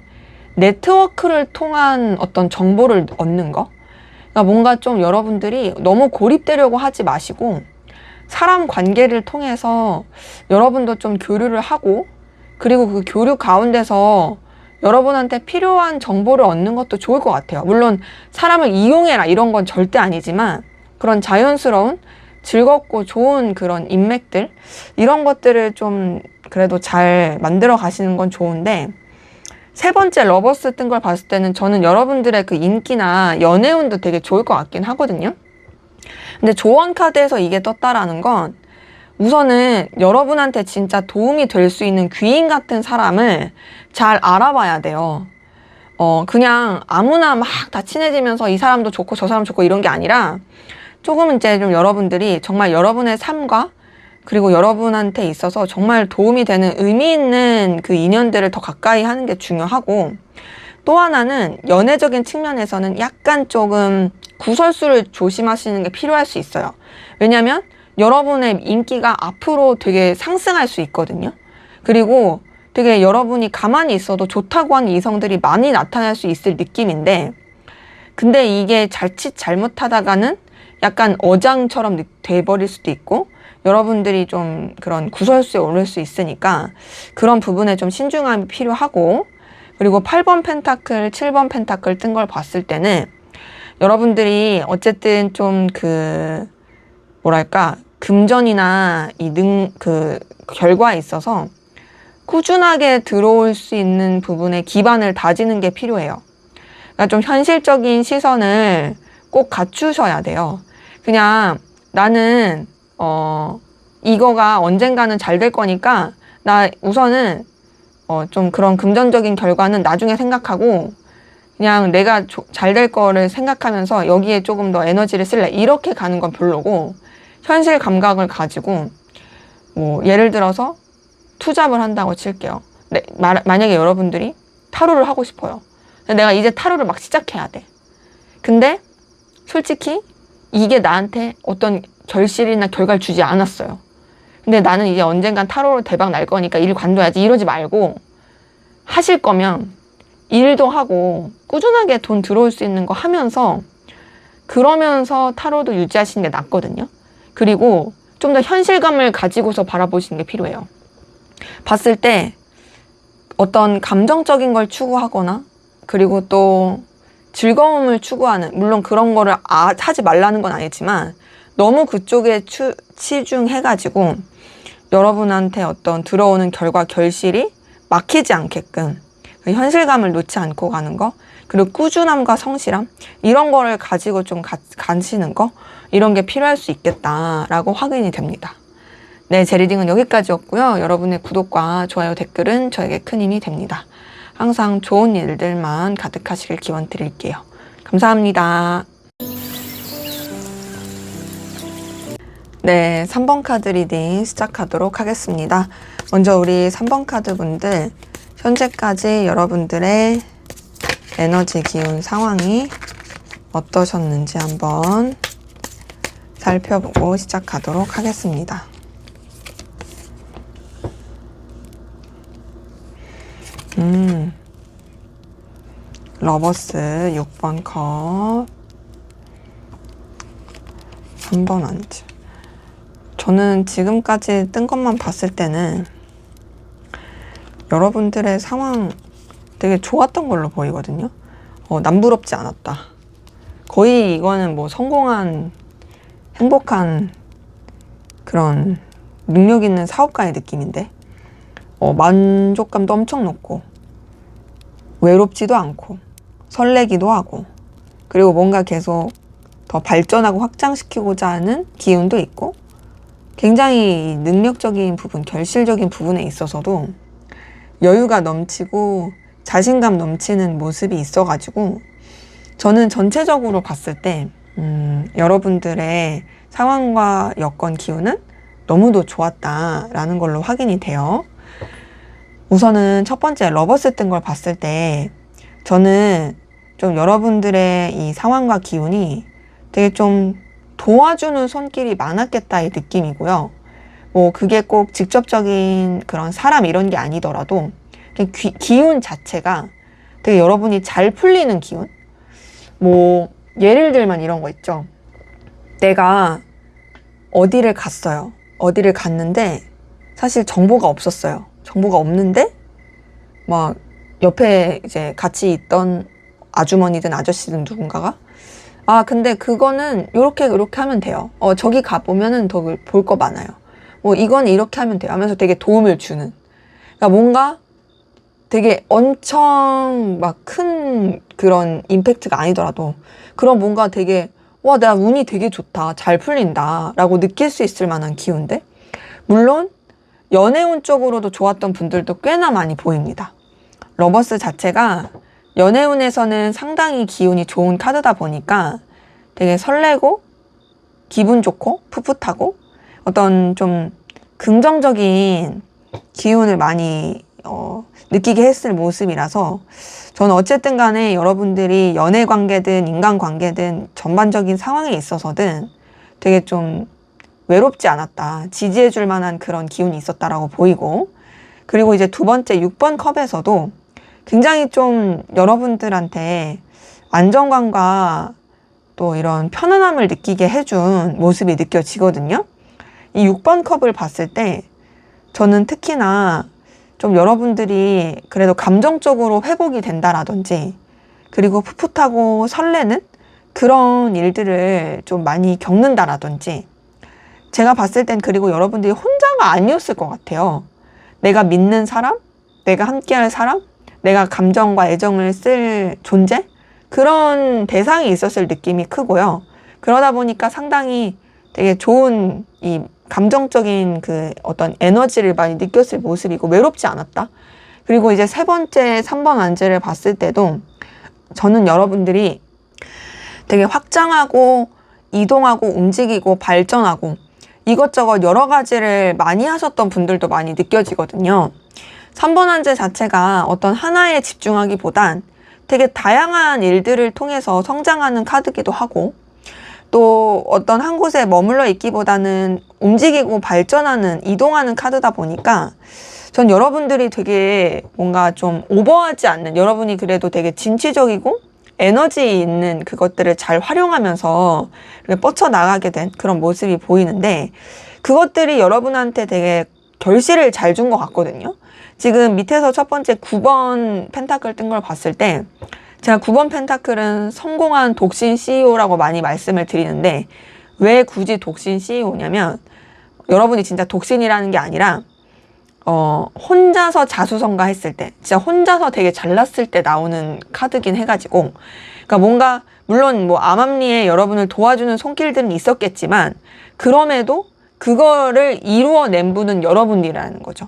Speaker 1: 네트워크를 통한 어떤 정보를 얻는 거. 그러니까 뭔가 좀 여러분들이 너무 고립되려고 하지 마시고 사람 관계를 통해서 여러분도 좀 교류를 하고, 그리고 그 교류 가운데서 여러분한테 필요한 정보를 얻는 것도 좋을 것 같아요. 물론 사람을 이용해라 이런 건 절대 아니지만, 그런 자연스러운 즐겁고 좋은 그런 인맥들, 이런 것들을 좀 그래도 잘 만들어 가시는 건 좋은데, 세 번째 러버스 뜬 걸 봤을 때는 저는 여러분들의 그 인기나 연애운도 되게 좋을 것 같긴 하거든요. 근데 조언 카드에서 이게 떴다라는 건 우선은 여러분한테 진짜 도움이 될 수 있는 귀인 같은 사람을 잘 알아봐야 돼요. 그냥 아무나 막 다 친해지면서 이 사람도 좋고 저 사람 좋고 이런 게 아니라, 조금 이제 좀 여러분들이 정말 여러분의 삶과 그리고 여러분한테 있어서 정말 도움이 되는 의미 있는 그 인연들을 더 가까이 하는 게 중요하고, 또 하나는 연애적인 측면에서는 약간 조금 구설수를 조심하시는 게 필요할 수 있어요. 왜냐면 여러분의 인기가 앞으로 되게 상승할 수 있거든요. 그리고 되게 여러분이 가만히 있어도 좋다고 하는 이성들이 많이 나타날 수 있을 느낌인데, 근데 이게 자칫 잘못하다가는 약간 어장처럼 돼버릴 수도 있고, 여러분들이 좀 그런 구설수에 오를 수 있으니까 그런 부분에 좀 신중함이 필요하고, 그리고 8번 펜타클, 7번 펜타클 뜬 걸 봤을 때는 여러분들이 어쨌든 좀 뭐랄까, 금전이나 그 결과에 있어서 꾸준하게 들어올 수 있는 부분에 기반을 다지는 게 필요해요. 그러니까 좀 현실적인 시선을 꼭 갖추셔야 돼요. 그냥 나는 이거가 언젠가는 잘 될 거니까 나 우선은 좀 그런 금전적인 결과는 나중에 생각하고 그냥 내가 잘 될 거를 생각하면서 여기에 조금 더 에너지를 쓸래, 이렇게 가는 건 별로고, 현실 감각을 가지고 뭐 예를 들어서 투잡을 한다고 칠게요. 만약에 여러분들이 타로를 하고 싶어요. 내가 이제 타로를 막 시작해야 돼. 근데 솔직히 이게 나한테 어떤 결실이나 결과를 주지 않았어요. 근데 나는 이제 언젠간 타로로 대박 날 거니까 일 관둬야지 이러지 말고, 하실 거면 일도 하고 꾸준하게 돈 들어올 수 있는 거 하면서, 그러면서 타로도 유지하시는 게 낫거든요. 그리고 좀 더 현실감을 가지고서 바라보시는 게 필요해요. 봤을 때 어떤 감정적인 걸 추구하거나, 그리고 또 즐거움을 추구하는, 물론 그런 거를 하지 말라는 건 아니지만 너무 그쪽에 치중해가지고 여러분한테 어떤 들어오는 결과 결실이 막히지 않게끔 현실감을 놓지 않고 가는 거, 그리고 꾸준함과 성실함, 이런 거를 가지고 좀 가시는 거, 이런 게 필요할 수 있겠다라고 확인이 됩니다. 네, 제 리딩은 여기까지였고요. 여러분의 구독과 좋아요, 댓글은 저에게 큰 힘이 됩니다. 항상 좋은 일들만 가득하시길 기원 드릴게요. 감사합니다. 네, 3번 카드 리딩 시작하도록 하겠습니다. 먼저 우리 3번 카드 분들, 현재까지 여러분들의 에너지 기운 상황이 어떠셨는지 한번 살펴보고 시작하도록 하겠습니다. 러버스 6번 컵, 3번 안주. 저는 지금까지 뜬 것만 봤을 때는 여러분들의 상황 되게 좋았던 걸로 보이거든요. 남부럽지 않았다. 거의 이거는 뭐 성공한, 행복한 그런 능력 있는 사업가의 느낌인데, 만족감도 엄청 높고 외롭지도 않고 설레기도 하고, 그리고 뭔가 계속 더 발전하고 확장시키고자 하는 기운도 있고, 굉장히 능력적인 부분, 결실적인 부분에 있어서도 여유가 넘치고 자신감 넘치는 모습이 있어가지고, 저는 전체적으로 봤을 때 여러분들의 상황과 여건 기운은 너무도 좋았다라는 걸로 확인이 돼요. 우선은 첫 번째 러버스 뜬 걸 봤을 때 저는 좀 여러분들의 이 상황과 기운이 되게 좀 도와주는 손길이 많았겠다의 느낌이고요. 뭐 그게 꼭 직접적인 그런 사람 이런 게 아니더라도 기운 자체가 되게 여러분이 잘 풀리는 기운? 뭐 예를 들면 이런 거 있죠. 내가 어디를 갔어요. 어디를 갔는데 사실 정보가 없었어요. 정보가 없는데 막 옆에 이제 같이 있던 아주머니든 아저씨든 누군가가, 근데 그거는 요렇게 하면 돼요. 저기 가보면은 더 볼 거 많아요. 뭐 이건 이렇게 하면 돼요 하면서 되게 도움을 주는, 그러니까 뭔가 되게 엄청 막 큰 그런 임팩트가 아니더라도 그런 뭔가 되게 와, 나 운이 되게 좋다, 잘 풀린다 라고 느낄 수 있을 만한 기운들. 물론 연애운 쪽으로도 좋았던 분들도 꽤나 많이 보입니다. 러버스 자체가 연애운에서는 상당히 기운이 좋은 카드다 보니까 되게 설레고 기분 좋고 풋풋하고 어떤 좀 긍정적인 기운을 많이 느끼게 했을 모습이라서, 저는 어쨌든 간에 여러분들이 연애 관계든 인간 관계든 전반적인 상황에 있어서든 되게 좀 외롭지 않았다, 지지해 줄 만한 그런 기운이 있었다라고 보이고, 그리고 이제 두 번째 6번 컵에서도 굉장히 좀 여러분들한테 안정감과 또 이런 편안함을 느끼게 해준 모습이 느껴지거든요. 이 6번 컵을 봤을 때 저는 특히나 좀 여러분들이 그래도 감정적으로 회복이 된다라든지, 그리고 풋풋하고 설레는 그런 일들을 좀 많이 겪는다라든지, 제가 봤을 땐 그리고 여러분들이 혼자가 아니었을 것 같아요. 내가 믿는 사람, 내가 함께할 사람, 내가 감정과 애정을 쓸 존재, 그런 대상이 있었을 느낌이 크고요. 그러다 보니까 상당히 되게 좋은 이 감정적인 그 어떤 에너지를 많이 느꼈을 모습이고 외롭지 않았다. 그리고 이제 세 번째 3번 안지를 봤을 때도 저는 여러분들이 되게 확장하고 이동하고 움직이고 발전하고 이것저것 여러 가지를 많이 하셨던 분들도 많이 느껴지거든요. 3번 안지 자체가 어떤 하나에 집중하기보단 되게 다양한 일들을 통해서 성장하는 카드기도 하고, 또 어떤 한 곳에 머물러 있기보다는 움직이고 발전하는, 이동하는 카드다 보니까 전 여러분들이 되게 뭔가 좀 오버하지 않는, 여러분이 그래도 되게 진취적이고 에너지 있는 그것들을 잘 활용하면서 뻗쳐나가게 된 그런 모습이 보이는데, 그것들이 여러분한테 되게 결실을 잘 준 것 같거든요. 지금 밑에서 첫 번째 9번 펜타클 뜬 걸 봤을 때, 제가 9번 펜타클은 성공한 독신 CEO라고 많이 말씀을 드리는데, 왜 굳이 독신 CEO냐면, 여러분이 진짜 독신이라는 게 아니라 혼자서 자수성가했을 때, 진짜 혼자서 되게 잘났을 때 나오는 카드긴 해가지고, 그러니까 뭔가 물론 뭐 암암리에 여러분을 도와주는 손길들은 있었겠지만, 그럼에도 그거를 이루어낸 분은 여러분이라는 거죠.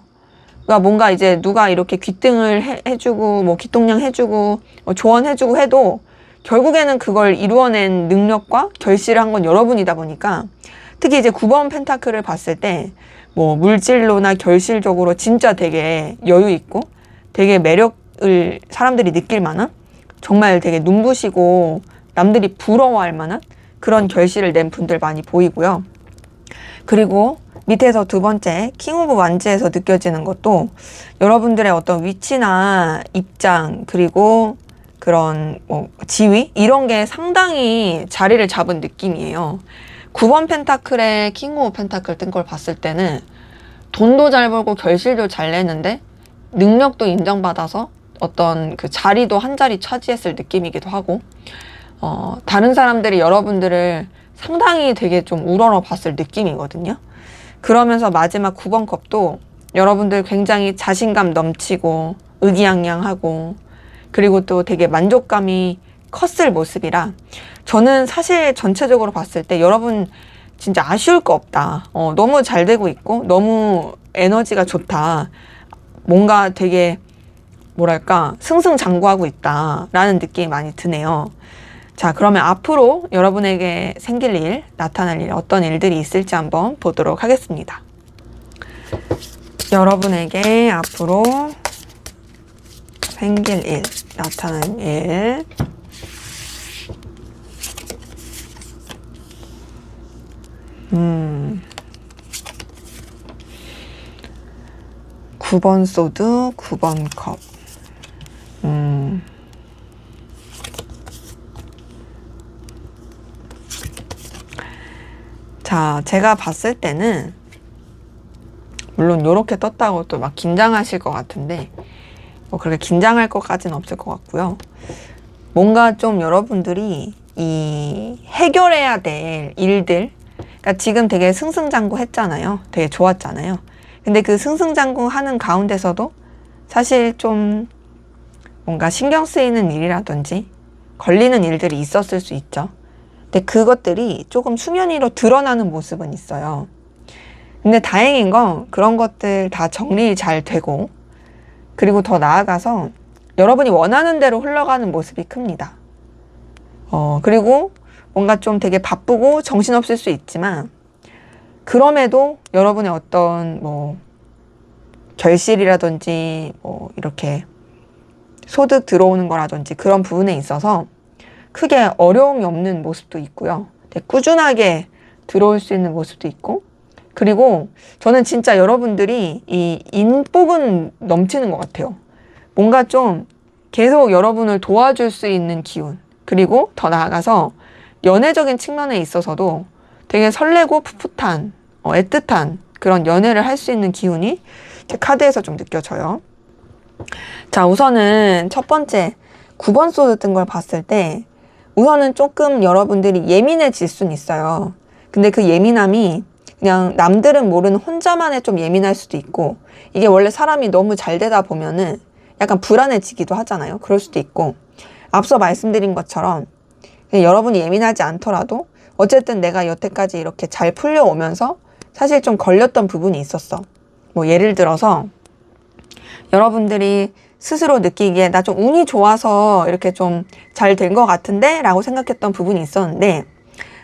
Speaker 1: 그러니까 뭔가 이제 누가 이렇게 귀등을 해주고 뭐 귀동냥 해주고 조언해주고 해도 결국에는 그걸 이루어낸 능력과 결실을 한 건 여러분이다 보니까, 특히 이제 9번 펜타클을 봤을 때 뭐 물질로나 결실적으로 진짜 되게 여유 있고 되게 매력을 사람들이 느낄 만한, 정말 되게 눈부시고 남들이 부러워할 만한 그런 결실을 낸 분들 많이 보이고요. 그리고 밑에서 두 번째 킹 오브 완즈에서 느껴지는 것도 여러분들의 어떤 위치나 입장, 그리고 그런 뭐 지위, 이런 게 상당히 자리를 잡은 느낌이에요. 9번 펜타클에 킹 오브 펜타클 뜬 걸 봤을 때는 돈도 잘 벌고 결실도 잘 내는데 능력도 인정받아서 어떤 그 자리도 한 자리 차지했을 느낌이기도 하고, 다른 사람들이 여러분들을 상당히 되게 좀 우러러 봤을 느낌이거든요. 그러면서 마지막 9번 컵도 여러분들 굉장히 자신감 넘치고 의기양양하고, 그리고 또 되게 만족감이 컸을 모습이라, 저는 사실 전체적으로 봤을 때 여러분 진짜 아쉬울 거 없다. 너무 잘 되고 있고 너무 에너지가 좋다. 뭔가 되게 뭐랄까 승승장구하고 있다라는 느낌이 많이 드네요. 자, 그러면 앞으로 여러분에게 생길 일, 나타날 일, 어떤 일들이 있을지 한번 보도록 하겠습니다. 여러분에게 앞으로 생길 일, 나타날 일. 9번 소드, 9번 컵. 자, 제가 봤을 때는 물론 이렇게 떴다고 또 막 긴장하실 것 같은데 뭐 그렇게 긴장할 것까지는 없을 것 같고요. 뭔가 좀 여러분들이 이 해결해야 될 일들, 그러니까 지금 되게 승승장구 했잖아요. 되게 좋았잖아요. 근데 그 승승장구 하는 가운데서도 사실 좀 뭔가 신경 쓰이는 일이라든지 걸리는 일들이 있었을 수 있죠. 근데 그것들이 조금 수면 위로 드러나는 모습은 있어요. 근데 다행인 건 그런 것들 다 정리 잘 되고, 그리고 더 나아가서 여러분이 원하는 대로 흘러가는 모습이 큽니다. 그리고 뭔가 좀 되게 바쁘고 정신없을 수 있지만, 그럼에도 여러분의 어떤 뭐 결실이라든지 뭐 이렇게 소득 들어오는 거라든지 그런 부분에 있어서 크게 어려움이 없는 모습도 있고요. 되게 꾸준하게 들어올 수 있는 모습도 있고, 그리고 저는 진짜 여러분들이 이 인복은 넘치는 것 같아요. 뭔가 좀 계속 여러분을 도와줄 수 있는 기운, 그리고 더 나아가서 연애적인 측면에 있어서도 되게 설레고 풋풋한, 애틋한 그런 연애를 할 수 있는 기운이 제 카드에서 좀 느껴져요. 자, 우선은 첫 번째 9번 소드 뜬 걸 봤을 때 우선은 조금 여러분들이 예민해질 수는 있어요. 근데 그 예민함이 그냥 남들은 모르는 혼자만의 좀 예민할 수도 있고, 이게 원래 사람이 너무 잘 되다 보면은 약간 불안해지기도 하잖아요. 그럴 수도 있고, 앞서 말씀드린 것처럼 그냥 여러분이 예민하지 않더라도 어쨌든 내가 여태까지 이렇게 잘 풀려오면서 사실 좀 걸렸던 부분이 있었어. 뭐 예를 들어서 여러분들이 스스로 느끼기에 나 좀 운이 좋아서 이렇게 좀 잘 된 것 같은데 라고 생각했던 부분이 있었는데,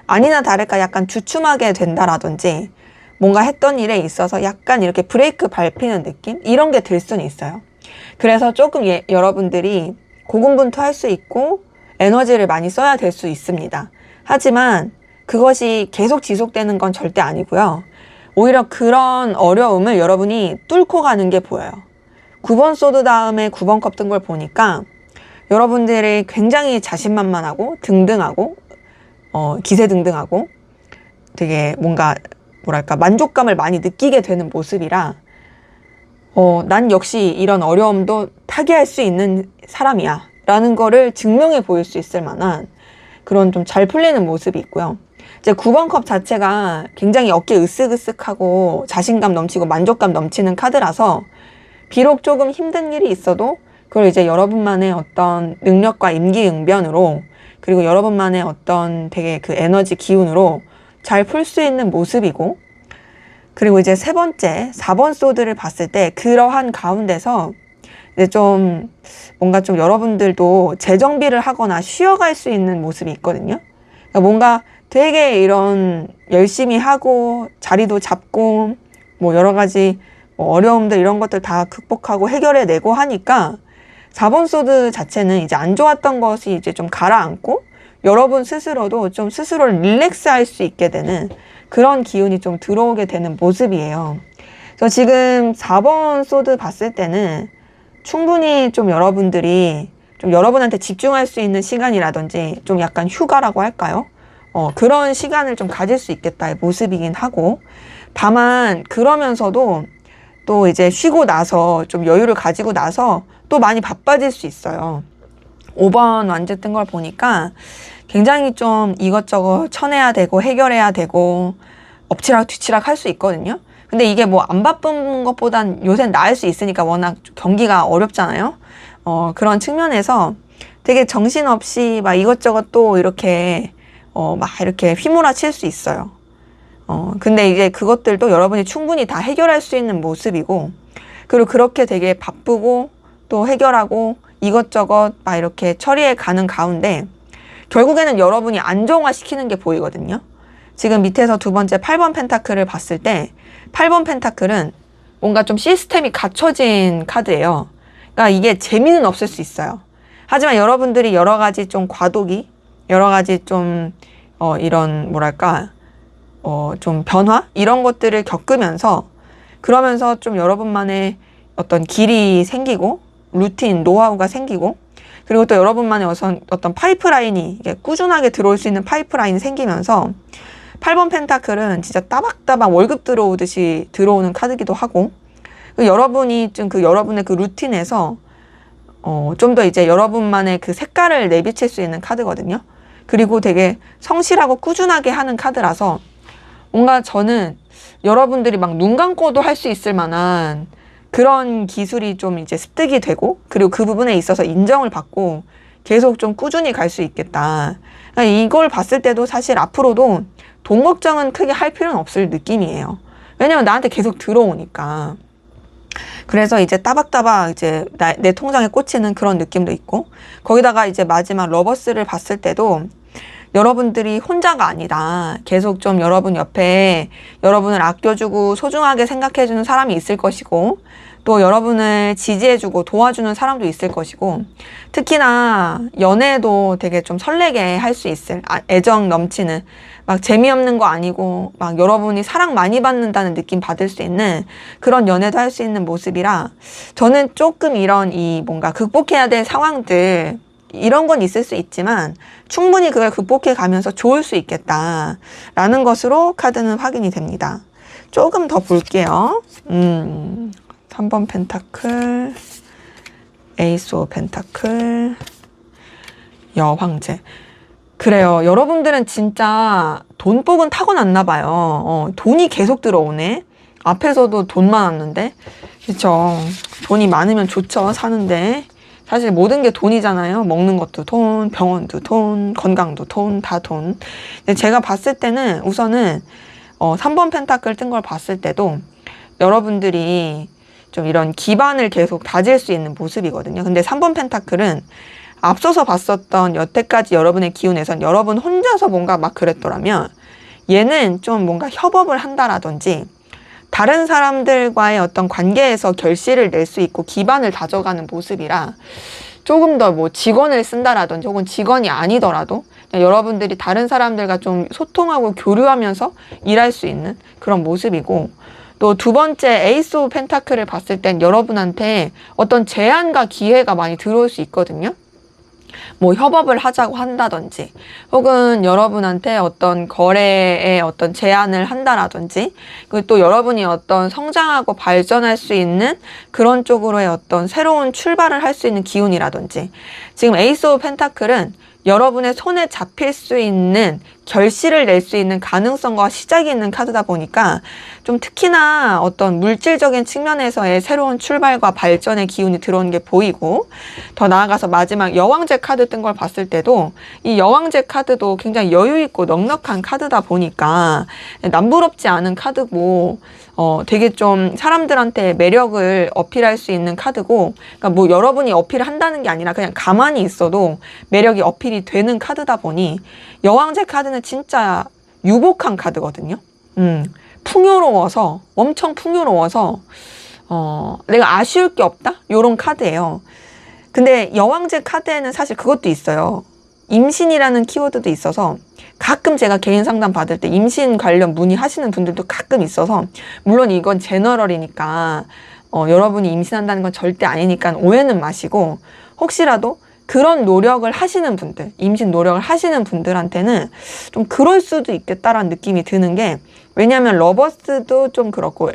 Speaker 1: 아니나 다를까 약간 주춤하게 된다라든지 뭔가 했던 일에 있어서 약간 이렇게 브레이크 밟히는 느낌? 이런 게 들 수는 있어요. 그래서 조금 여러분들이 고군분투할 수 있고 에너지를 많이 써야 될 수 있습니다. 하지만 그것이 계속 지속되는 건 절대 아니고요. 오히려 그런 어려움을 여러분이 뚫고 가는 게 보여요. 9번 소드 다음에 9번 컵 뜬 걸 보니까 여러분들이 굉장히 자신만만하고 등등하고 기세등등하고 되게 뭔가 뭐랄까 만족감을 많이 느끼게 되는 모습이라 난 역시 이런 어려움도 타개할 수 있는 사람이야 라는 거를 증명해 보일 수 있을 만한 그런 좀 잘 풀리는 모습이 있고요. 이제 9번 컵 자체가 굉장히 어깨 으쓱으쓱하고 자신감 넘치고 만족감 넘치는 카드라서 비록 조금 힘든 일이 있어도 그걸 이제 여러분만의 어떤 능력과 임기응변으로 그리고 여러분만의 어떤 되게 그 에너지 기운으로 잘 풀 수 있는 모습이고, 그리고 이제 세 번째 4번 소드를 봤을 때 그러한 가운데서 이제 좀 뭔가 좀 여러분들도 재정비를 하거나 쉬어갈 수 있는 모습이 있거든요. 그러니까 뭔가 되게 이런 열심히 하고 자리도 잡고 뭐 여러 가지 어려움들 이런 것들 다 극복하고 해결해내고 하니까 4번 소드 자체는 이제 안 좋았던 것이 이제 좀 가라앉고 여러분 스스로도 좀 스스로를 릴렉스 할 수 있게 되는 그런 기운이 좀 들어오게 되는 모습이에요. 그래서 지금 4번 소드 봤을 때는 충분히 좀 여러분들이 좀 여러분한테 집중할 수 있는 시간이라든지 좀 약간 휴가라고 할까요? 그런 시간을 좀 가질 수 있겠다의 모습이긴 하고, 다만 그러면서도 또 이제 쉬고 나서 좀 여유를 가지고 나서 또 많이 바빠질 수 있어요. 5번 완제 뜬 걸 보니까 굉장히 좀 이것저것 쳐내야 되고 해결해야 되고 엎치락 뒤치락 할 수 있거든요. 근데 이게 뭐 안 바쁜 것보단 요새는 나을 수 있으니까 워낙 경기가 어렵잖아요. 그런 측면에서 되게 정신없이 막 이것저것 또 이렇게 막 이렇게 휘몰아칠 수 있어요. 근데 이제 그것들도 여러분이 충분히 다 해결할 수 있는 모습이고, 그리고 그렇게 되게 바쁘고 또 해결하고 이것저것 막 이렇게 처리해 가는 가운데 결국에는 여러분이 안정화시키는 게 보이거든요. 지금 밑에서 두 번째 8번 펜타클을 봤을 때 8번 펜타클은 뭔가 좀 시스템이 갖춰진 카드예요. 그러니까 이게 재미는 없을 수 있어요. 하지만 여러분들이 여러 가지 좀 과도기, 여러 가지 좀 이런 뭐랄까 좀 변화 이런 것들을 겪으면서 그러면서 좀 여러분만의 어떤 길이 생기고 루틴, 노하우가 생기고, 그리고 또 여러분만의 어떤 파이프라인이 꾸준하게 들어올 수 있는 파이프라인이 생기면서 8번 펜타클은 진짜 따박따박 월급 들어오듯이 들어오는 카드기도 하고, 여러분이 좀 여러분의 그 루틴에서 좀 더 이제 여러분만의 그 색깔을 내비칠 수 있는 카드거든요. 그리고 되게 성실하고 꾸준하게 하는 카드라서 뭔가 저는 여러분들이 막 눈 감고도 할 수 있을 만한 그런 기술이 좀 이제 습득이 되고, 그리고 그 부분에 있어서 인정을 받고 계속 좀 꾸준히 갈 수 있겠다. 이걸 봤을 때도 사실 앞으로도 돈 걱정은 크게 할 필요는 없을 느낌이에요. 왜냐면 나한테 계속 들어오니까. 그래서 이제 따박따박 이제 내 통장에 꽂히는 그런 느낌도 있고, 거기다가 이제 마지막 러버스를 봤을 때도 여러분들이 혼자가 아니다. 계속 좀 여러분 옆에 여러분을 아껴주고 소중하게 생각해주는 사람이 있을 것이고, 또 여러분을 지지해주고 도와주는 사람도 있을 것이고, 특히나 연애도 되게 좀 설레게 할 수 있을 애정 넘치는, 막 재미없는 거 아니고 막 여러분이 사랑 많이 받는다는 느낌 받을 수 있는 그런 연애도 할 수 있는 모습이라, 저는 조금 이런 이 뭔가 극복해야 될 상황들 이런 건 있을 수 있지만 충분히 그걸 극복해 가면서 좋을 수 있겠다라는 것으로 카드는 확인이 됩니다. 조금 더 볼게요. 3번 펜타클, 에이스 오브 펜타클, 여황제. 그래요. 여러분들은 진짜 돈복은 타고났나 봐요. 돈이 계속 들어오네. 앞에서도 돈 많았는데. 그쵸. 돈이 많으면 좋죠, 사는데. 사실 모든 게 돈이잖아요. 먹는 것도 돈, 병원도 돈, 건강도 돈, 다 돈. 근데 제가 봤을 때는 우선은 3번 펜타클 뜬 걸 봤을 때도 여러분들이 좀 이런 기반을 계속 다질 수 있는 모습이거든요. 근데 3번 펜타클은 앞서서 봤었던 여태까지 여러분의 기운에선 여러분 혼자서 뭔가 막 그랬더라면, 얘는 좀 뭔가 협업을 한다라든지 다른 사람들과의 어떤 관계에서 결실을 낼 수 있고 기반을 다져가는 모습이라 조금 더 뭐 직원을 쓴다라든지 혹은 직원이 아니더라도 여러분들이 다른 사람들과 좀 소통하고 교류하면서 일할 수 있는 그런 모습이고, 또 두 번째 에이스 오브 펜타클을 봤을 땐 여러분한테 어떤 제안과 기회가 많이 들어올 수 있거든요. 뭐 협업을 하자고 한다든지 혹은 여러분한테 어떤 거래에 어떤 제안을 한다라든지, 그리고 또 여러분이 어떤 성장하고 발전할 수 있는 그런 쪽으로의 어떤 새로운 출발을 할 수 있는 기운이라든지, 지금 에이스 오브 펜타클은 여러분의 손에 잡힐 수 있는 결실을 낼 수 있는 가능성과 시작이 있는 카드다 보니까 좀 특히나 어떤 물질적인 측면에서의 새로운 출발과 발전의 기운이 들어오는 게 보이고, 더 나아가서 마지막 여왕제 카드 뜬 걸 봤을 때도 이 여왕제 카드도 굉장히 여유 있고 넉넉한 카드다 보니까 남부럽지 않은 카드고, 되게 좀 사람들한테 매력을 어필할 수 있는 카드고, 그러니까 뭐 여러분이 어필을 한다는 게 아니라 그냥 가만히 있어도 매력이 어필이 되는 카드다 보니, 여왕제 카드는 진짜 유복한 카드거든요. 풍요로워서, 엄청 풍요로워서 내가 아쉬울 게 없다? 요런 카드예요. 근데 여왕제 카드에는 사실 그것도 있어요. 임신이라는 키워드도 있어서 가끔 제가 개인 상담 받을 때 임신 관련 문의하시는 분들도 가끔 있어서, 물론 이건 제너럴이니까 여러분이 임신한다는 건 절대 아니니까 오해는 마시고, 혹시라도 그런 노력을 하시는 분들, 임신 노력을 하시는 분들한테는 좀 그럴 수도 있겠다라는 느낌이 드는 게, 왜냐하면 러버스도 좀 그렇고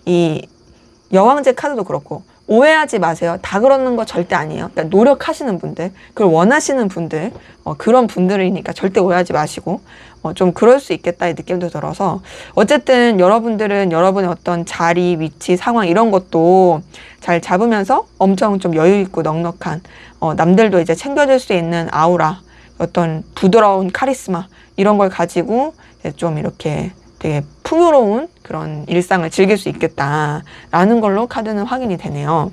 Speaker 1: 이 여왕제 카드도 그렇고, 오해하지 마세요. 다 그러는 거 절대 아니에요. 그러니까 노력하시는 분들, 그걸 원하시는 분들, 그런 분들이니까 절대 오해하지 마시고, 좀 그럴 수 있겠다의 느낌도 들어서, 어쨌든 여러분들은 여러분의 어떤 자리, 위치, 상황 이런 것도 잘 잡으면서 엄청 좀 여유 있고 넉넉한, 남들도 이제 챙겨줄 수 있는 아우라, 어떤 부드러운 카리스마 이런 걸 가지고 좀 이렇게 되게 풍요로운 그런 일상을 즐길 수 있겠다라는 걸로 카드는 확인이 되네요.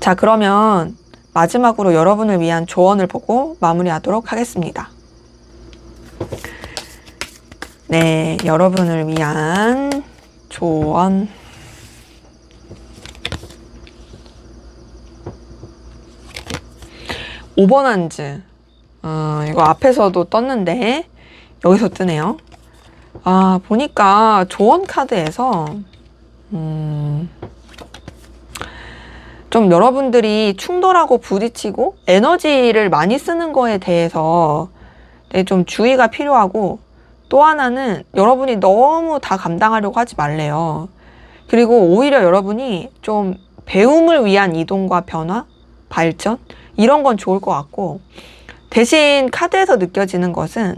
Speaker 1: 자, 그러면 마지막으로 여러분을 위한 조언을 보고 마무리하도록 하겠습니다. 네, 여러분을 위한 조언. 오버난즈. 이거 앞에서도 떴는데 여기서 뜨네요. 보니까 조언 카드에서 좀 여러분들이 충돌하고 부딪히고 에너지를 많이 쓰는 거에 대해서 되게 좀 주의가 필요하고, 또 하나는 여러분이 너무 다 감당하려고 하지 말래요. 그리고 오히려 여러분이 좀 배움을 위한 이동과 변화, 발전 이런 건 좋을 것 같고, 대신 카드에서 느껴지는 것은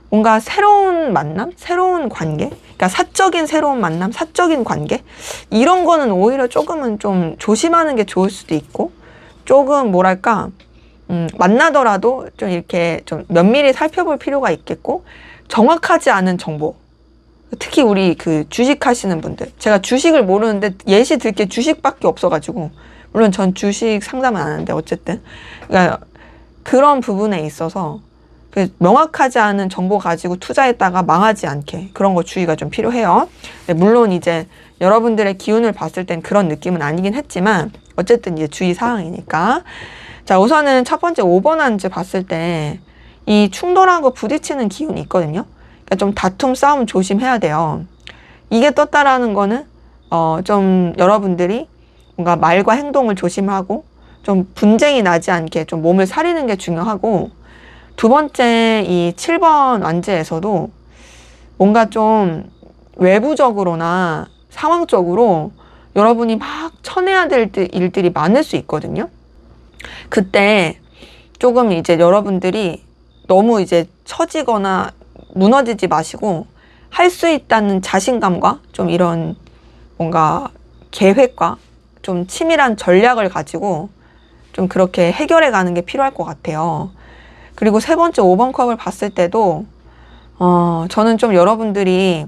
Speaker 1: 뭔가 새로운 만남, 새로운 관계, 그러니까 사적인 새로운 만남, 사적인 관계 이런 거는 오히려 조금은 좀 조심하는 게 좋을 수도 있고, 조금 뭐랄까 만나더라도 좀 이렇게 좀 면밀히 살펴볼 필요가 있겠고, 정확하지 않은 정보, 특히 우리 그 주식 하시는 분들, 제가 주식을 모르는데 예시 들 게 주식밖에 없어가지고, 물론 전 주식 상담은 안 하는데 어쨌든 그러니까 그런 부분에 있어서 명확하지 않은 정보 가지고 투자했다가 망하지 않게 그런 거 주의가 좀 필요해요. 물론 이제 여러분들의 기운을 봤을 땐 그런 느낌은 아니긴 했지만 어쨌든 이제 주의 사항이니까. 자, 우선은 첫 번째 5번 한지 봤을 때 이 충돌하고 부딪히는 기운이 있거든요. 그러니까 좀 다툼, 싸움 조심해야 돼요. 이게 떴다라는 거는 좀 여러분들이 뭔가 말과 행동을 조심하고 좀 분쟁이 나지 않게 좀 몸을 사리는 게 중요하고, 두 번째 이 7번 완제에서도 뭔가 좀 외부적으로나 상황적으로 여러분이 막 쳐내야 될 일들이 많을 수 있거든요. 그때 조금 이제 여러분들이 너무 이제 처지거나 무너지지 마시고 할 수 있다는 자신감과 좀 이런 뭔가 계획과 좀 치밀한 전략을 가지고 좀 그렇게 해결해 가는 게 필요할 것 같아요. 그리고 세 번째 5번 컵을 봤을 때도 저는 좀 여러분들이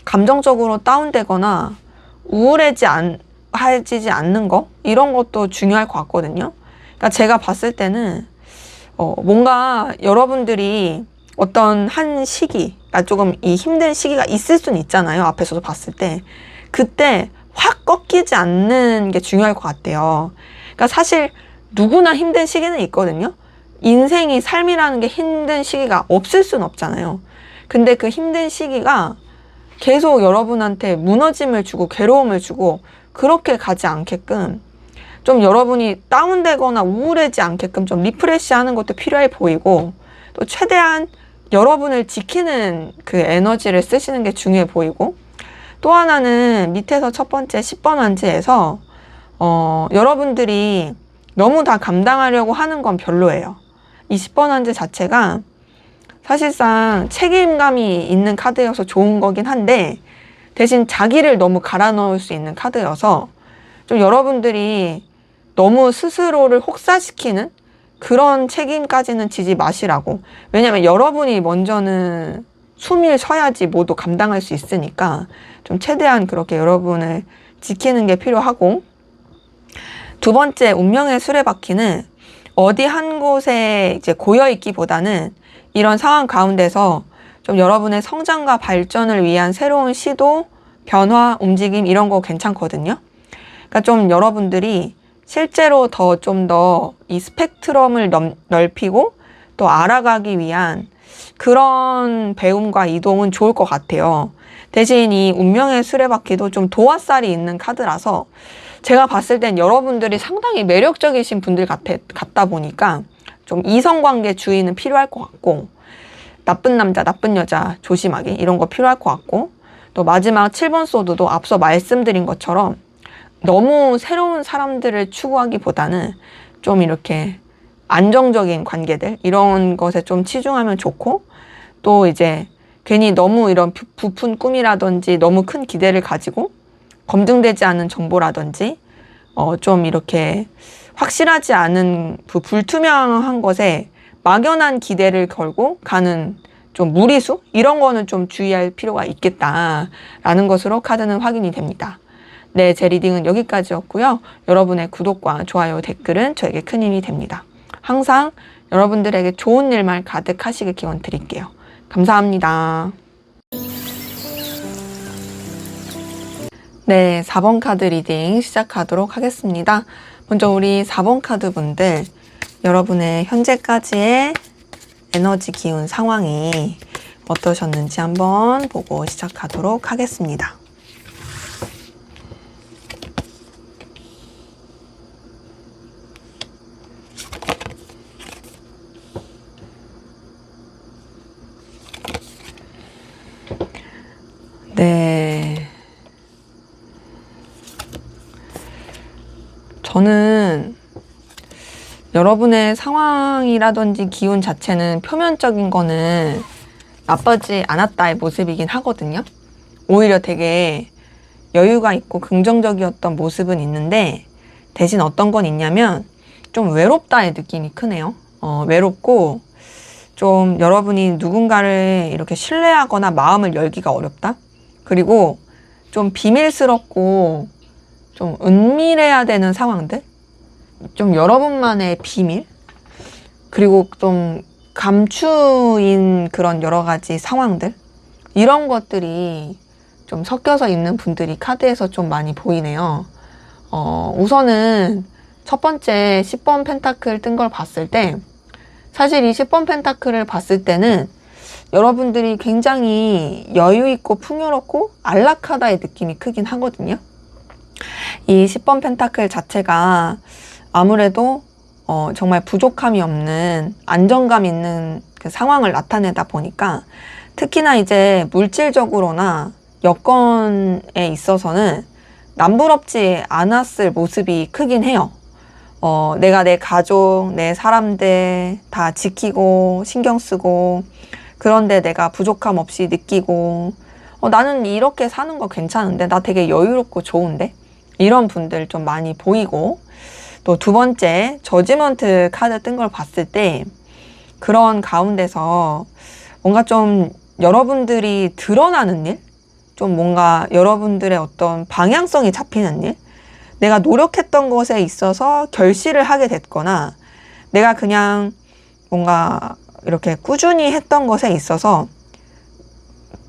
Speaker 1: 감정적으로 다운되거나 우울해지지 않는 거 이런 것도 중요할 것 같거든요. 그러니까 제가 봤을 때는 뭔가 여러분들이 어떤 한 시기, 그러니까 조금 이 힘든 시기가 있을 수는 있잖아요. 앞에서도 봤을 때 그때 확 꺾이지 않는 게 중요할 것 같아요. 그러니까 사실 누구나 힘든 시기는 있거든요. 인생이 삶이라는 게 힘든 시기가 없을 순 없잖아요. 근데 그 힘든 시기가 계속 여러분한테 무너짐을 주고 괴로움을 주고 그렇게 가지 않게끔 좀 여러분이 다운되거나 우울해지지 않게끔 좀 리프레시 하는 것도 필요해 보이고, 또 최대한 여러분을 지키는 그 에너지를 쓰시는 게 중요해 보이고, 또 하나는 밑에서 첫 번째 10번 한지에서 여러분들이 너무 다 감당하려고 하는 건 별로예요. 이 10번 한지 자체가 사실상 책임감이 있는 카드여서 좋은 거긴 한데, 대신 자기를 너무 갈아 넣을 수 있는 카드여서 좀 여러분들이 너무 스스로를 혹사시키는 그런 책임까지는 지지 마시라고. 왜냐면 여러분이 먼저는 숨을 쉬어야지 모두 감당할 수 있으니까 좀 최대한 그렇게 여러분을 지키는 게 필요하고, 두 번째 운명의 수레바퀴는 어디 한 곳에 이제 고여있기보다는 이런 상황 가운데서 좀 여러분의 성장과 발전을 위한 새로운 시도, 변화, 움직임 이런 거 괜찮거든요. 그러니까 좀 여러분들이 실제로 좀 더 이 스펙트럼을 넓히고 또 알아가기 위한 그런 배움과 이동은 좋을 것 같아요. 대신 이 운명의 수레바퀴도 좀 도화살이 있는 카드라서 제가 봤을 땐 여러분들이 상당히 매력적이신 분들 같다 보니까 좀 이성관계 주의는 필요할 것 같고, 나쁜 남자, 나쁜 여자 조심하기 이런 거 필요할 것 같고, 또 마지막 7번 소드도 앞서 말씀드린 것처럼 너무 새로운 사람들을 추구하기보다는 좀 이렇게 안정적인 관계들 이런 것에 좀 치중하면 좋고, 또 이제 괜히 너무 이런 부푼 꿈이라든지 너무 큰 기대를 가지고 검증되지 않은 정보라든지 좀 이렇게 확실하지 않은 불투명한 것에 막연한 기대를 걸고 가는 좀 무리수? 이런 거는 좀 주의할 필요가 있겠다라는 것으로 카드는 확인이 됩니다. 네, 제 리딩은 여기까지였고요. 여러분의 구독과 좋아요, 댓글은 저에게 큰 힘이 됩니다. 항상 여러분들에게 좋은 일만 가득하시길 기원 드릴게요. 감사합니다. 네, 4번 카드 리딩 시작하도록 하겠습니다. 먼저 우리 4번 카드 분들, 여러분의 현재까지의 에너지 기운 상황이 어떠셨는지 한번 보고 시작하도록 하겠습니다. 네. 저는 여러분의 상황이라든지 기운 자체는 표면적인 거는 나쁘지 않았다의 모습이긴 하거든요. 오히려 되게 여유가 있고 긍정적이었던 모습은 있는데, 대신 어떤 건 있냐면 좀 외롭다의 느낌이 크네요. 외롭고 좀 여러분이 누군가를 이렇게 신뢰하거나 마음을 열기가 어렵다. 그리고 좀 비밀스럽고 좀 은밀해야 되는 상황들, 좀 여러분만의 비밀, 그리고 좀 감추인 그런 여러 가지 상황들, 이런 것들이 좀 섞여서 있는 분들이 카드에서 좀 많이 보이네요. 우선은 첫 번째 10번 펜타클 뜬 걸 봤을 때, 사실 이 10번 펜타클을 봤을 때는 여러분들이 굉장히 여유있고 풍요롭고 안락하다의 느낌이 크긴 하거든요. 이 10번 펜타클 자체가 아무래도 정말 부족함이 없는 안정감 있는 그 상황을 나타내다 보니까, 특히나 이제 물질적으로나 여건에 있어서는 남부럽지 않았을 모습이 크긴 해요. 내가 내 가족, 내 사람들 다 지키고 신경 쓰고, 그런데 내가 부족함 없이 느끼고, 나는 이렇게 사는 거 괜찮은데, 나 되게 여유롭고 좋은데, 이런 분들 좀 많이 보이고, 또 두 번째 저지먼트 카드 뜬 걸 봤을 때 그런 가운데서 뭔가 좀 여러분들이 드러나는 일, 좀 뭔가 여러분들의 어떤 방향성이 잡히는 일, 내가 노력했던 것에 있어서 결실을 하게 됐거나, 내가 그냥 뭔가 이렇게 꾸준히 했던 것에 있어서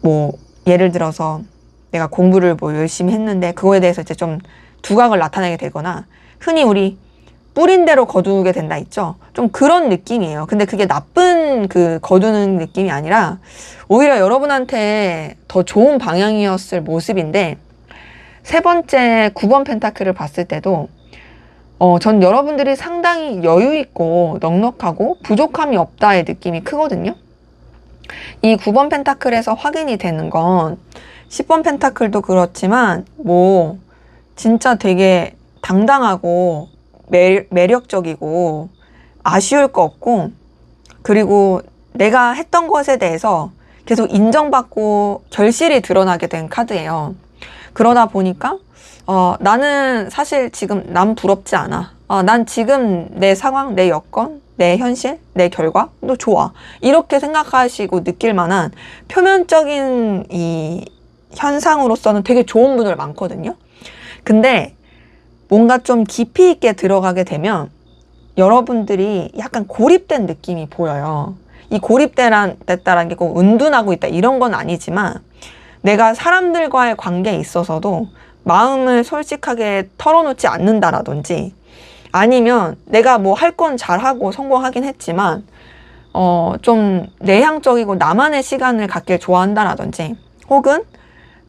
Speaker 1: 뭐 예를 들어서 내가 공부를 뭐 열심히 했는데 그거에 대해서 이제 좀 두각을 나타내게 되거나, 흔히 우리 뿌린 대로 거두게 된다 있죠. 좀 그런 느낌이에요. 근데 그게 나쁜 그 거두는 느낌이 아니라 오히려 여러분한테 더 좋은 방향이었을 모습인데, 세 번째 9번 펜타클을 봤을 때도 전 여러분들이 상당히 여유 있고 넉넉하고 부족함이 없다의 느낌이 크거든요. 이 9번 펜타클에서 확인이 되는 건 10번 펜타클도 그렇지만 뭐 진짜 되게 당당하고 매력적이고 아쉬울 거 없고, 그리고 내가 했던 것에 대해서 계속 인정받고 결실이 드러나게 된 카드예요. 그러다 보니까 나는 사실 지금 남 부럽지 않아. 난 지금 내 상황, 내 여건, 내 현실, 내 결과도 좋아. 이렇게 생각하시고 느낄 만한 표면적인 이 현상으로서는 되게 좋은 분들 많거든요. 근데 뭔가 좀 깊이 있게 들어가게 되면 여러분들이 약간 고립된 느낌이 보여요. 이 고립됐다라는 게 꼭 은둔하고 있다 이런 건 아니지만, 내가 사람들과의 관계에 있어서도 마음을 솔직하게 털어놓지 않는다라든지, 아니면 내가 뭐 할 건 잘하고 성공하긴 했지만 좀 내향적이고 나만의 시간을 갖길 좋아한다라든지, 혹은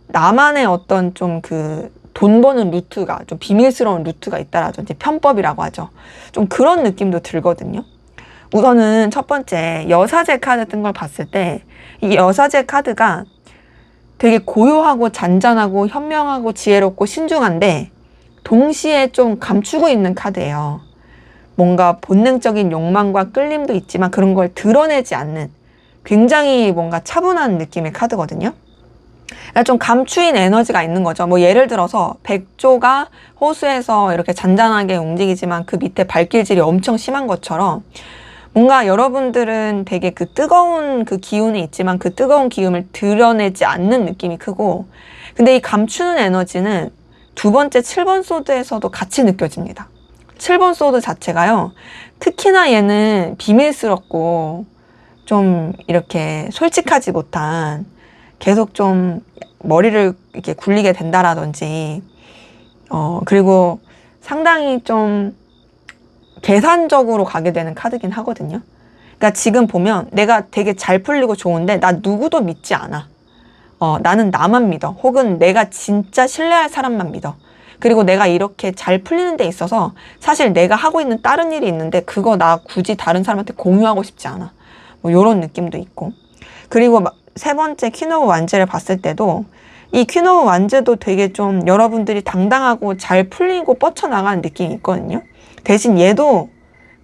Speaker 1: 나만의 어떤 좀 그 돈 버는 루트가 좀 비밀스러운 루트가 있다라든지, 편법이라고 하죠. 좀 그런 느낌도 들거든요. 우선은 첫 번째 여사제 카드 뜬 걸 봤을 때, 이 여사제 카드가 되게 고요하고 잔잔하고 현명하고 지혜롭고 신중한데 동시에 좀 감추고 있는 카드예요. 뭔가 본능적인 욕망과 끌림도 있지만 그런 걸 드러내지 않는 굉장히 뭔가 차분한 느낌의 카드거든요. 그러니까 좀 감추인 에너지가 있는 거죠. 뭐 예를 들어서 백조가 호수에서 이렇게 잔잔하게 움직이지만 그 밑에 발길질이 엄청 심한 것처럼, 뭔가 여러분들은 되게 그 뜨거운 그 기운이 있지만 그 뜨거운 기운을 드러내지 않는 느낌이 크고, 근데 이 감추는 에너지는 두 번째 7번 소드에서도 같이 느껴집니다. 7번 소드 자체가요, 특히나 얘는 비밀스럽고 좀 이렇게 솔직하지 못한, 계속 좀 머리를 이렇게 굴리게 된다라든지, 그리고 상당히 좀 계산적으로 가게 되는 카드긴 하거든요. 그러니까 지금 보면 내가 되게 잘 풀리고 좋은데 나 누구도 믿지 않아. 나는 나만 믿어. 혹은 내가 진짜 신뢰할 사람만 믿어. 그리고 내가 이렇게 잘 풀리는 데 있어서 사실 내가 하고 있는 다른 일이 있는데 그거 나 굳이 다른 사람한테 공유하고 싶지 않아. 뭐 이런 느낌도 있고. 그리고 세 번째 퀸 오브 완즈를 봤을 때도 이 퀸 오브 완즈도 되게 좀 여러분들이 당당하고 잘 풀리고 뻗쳐나가는 느낌이 있거든요. 대신 얘도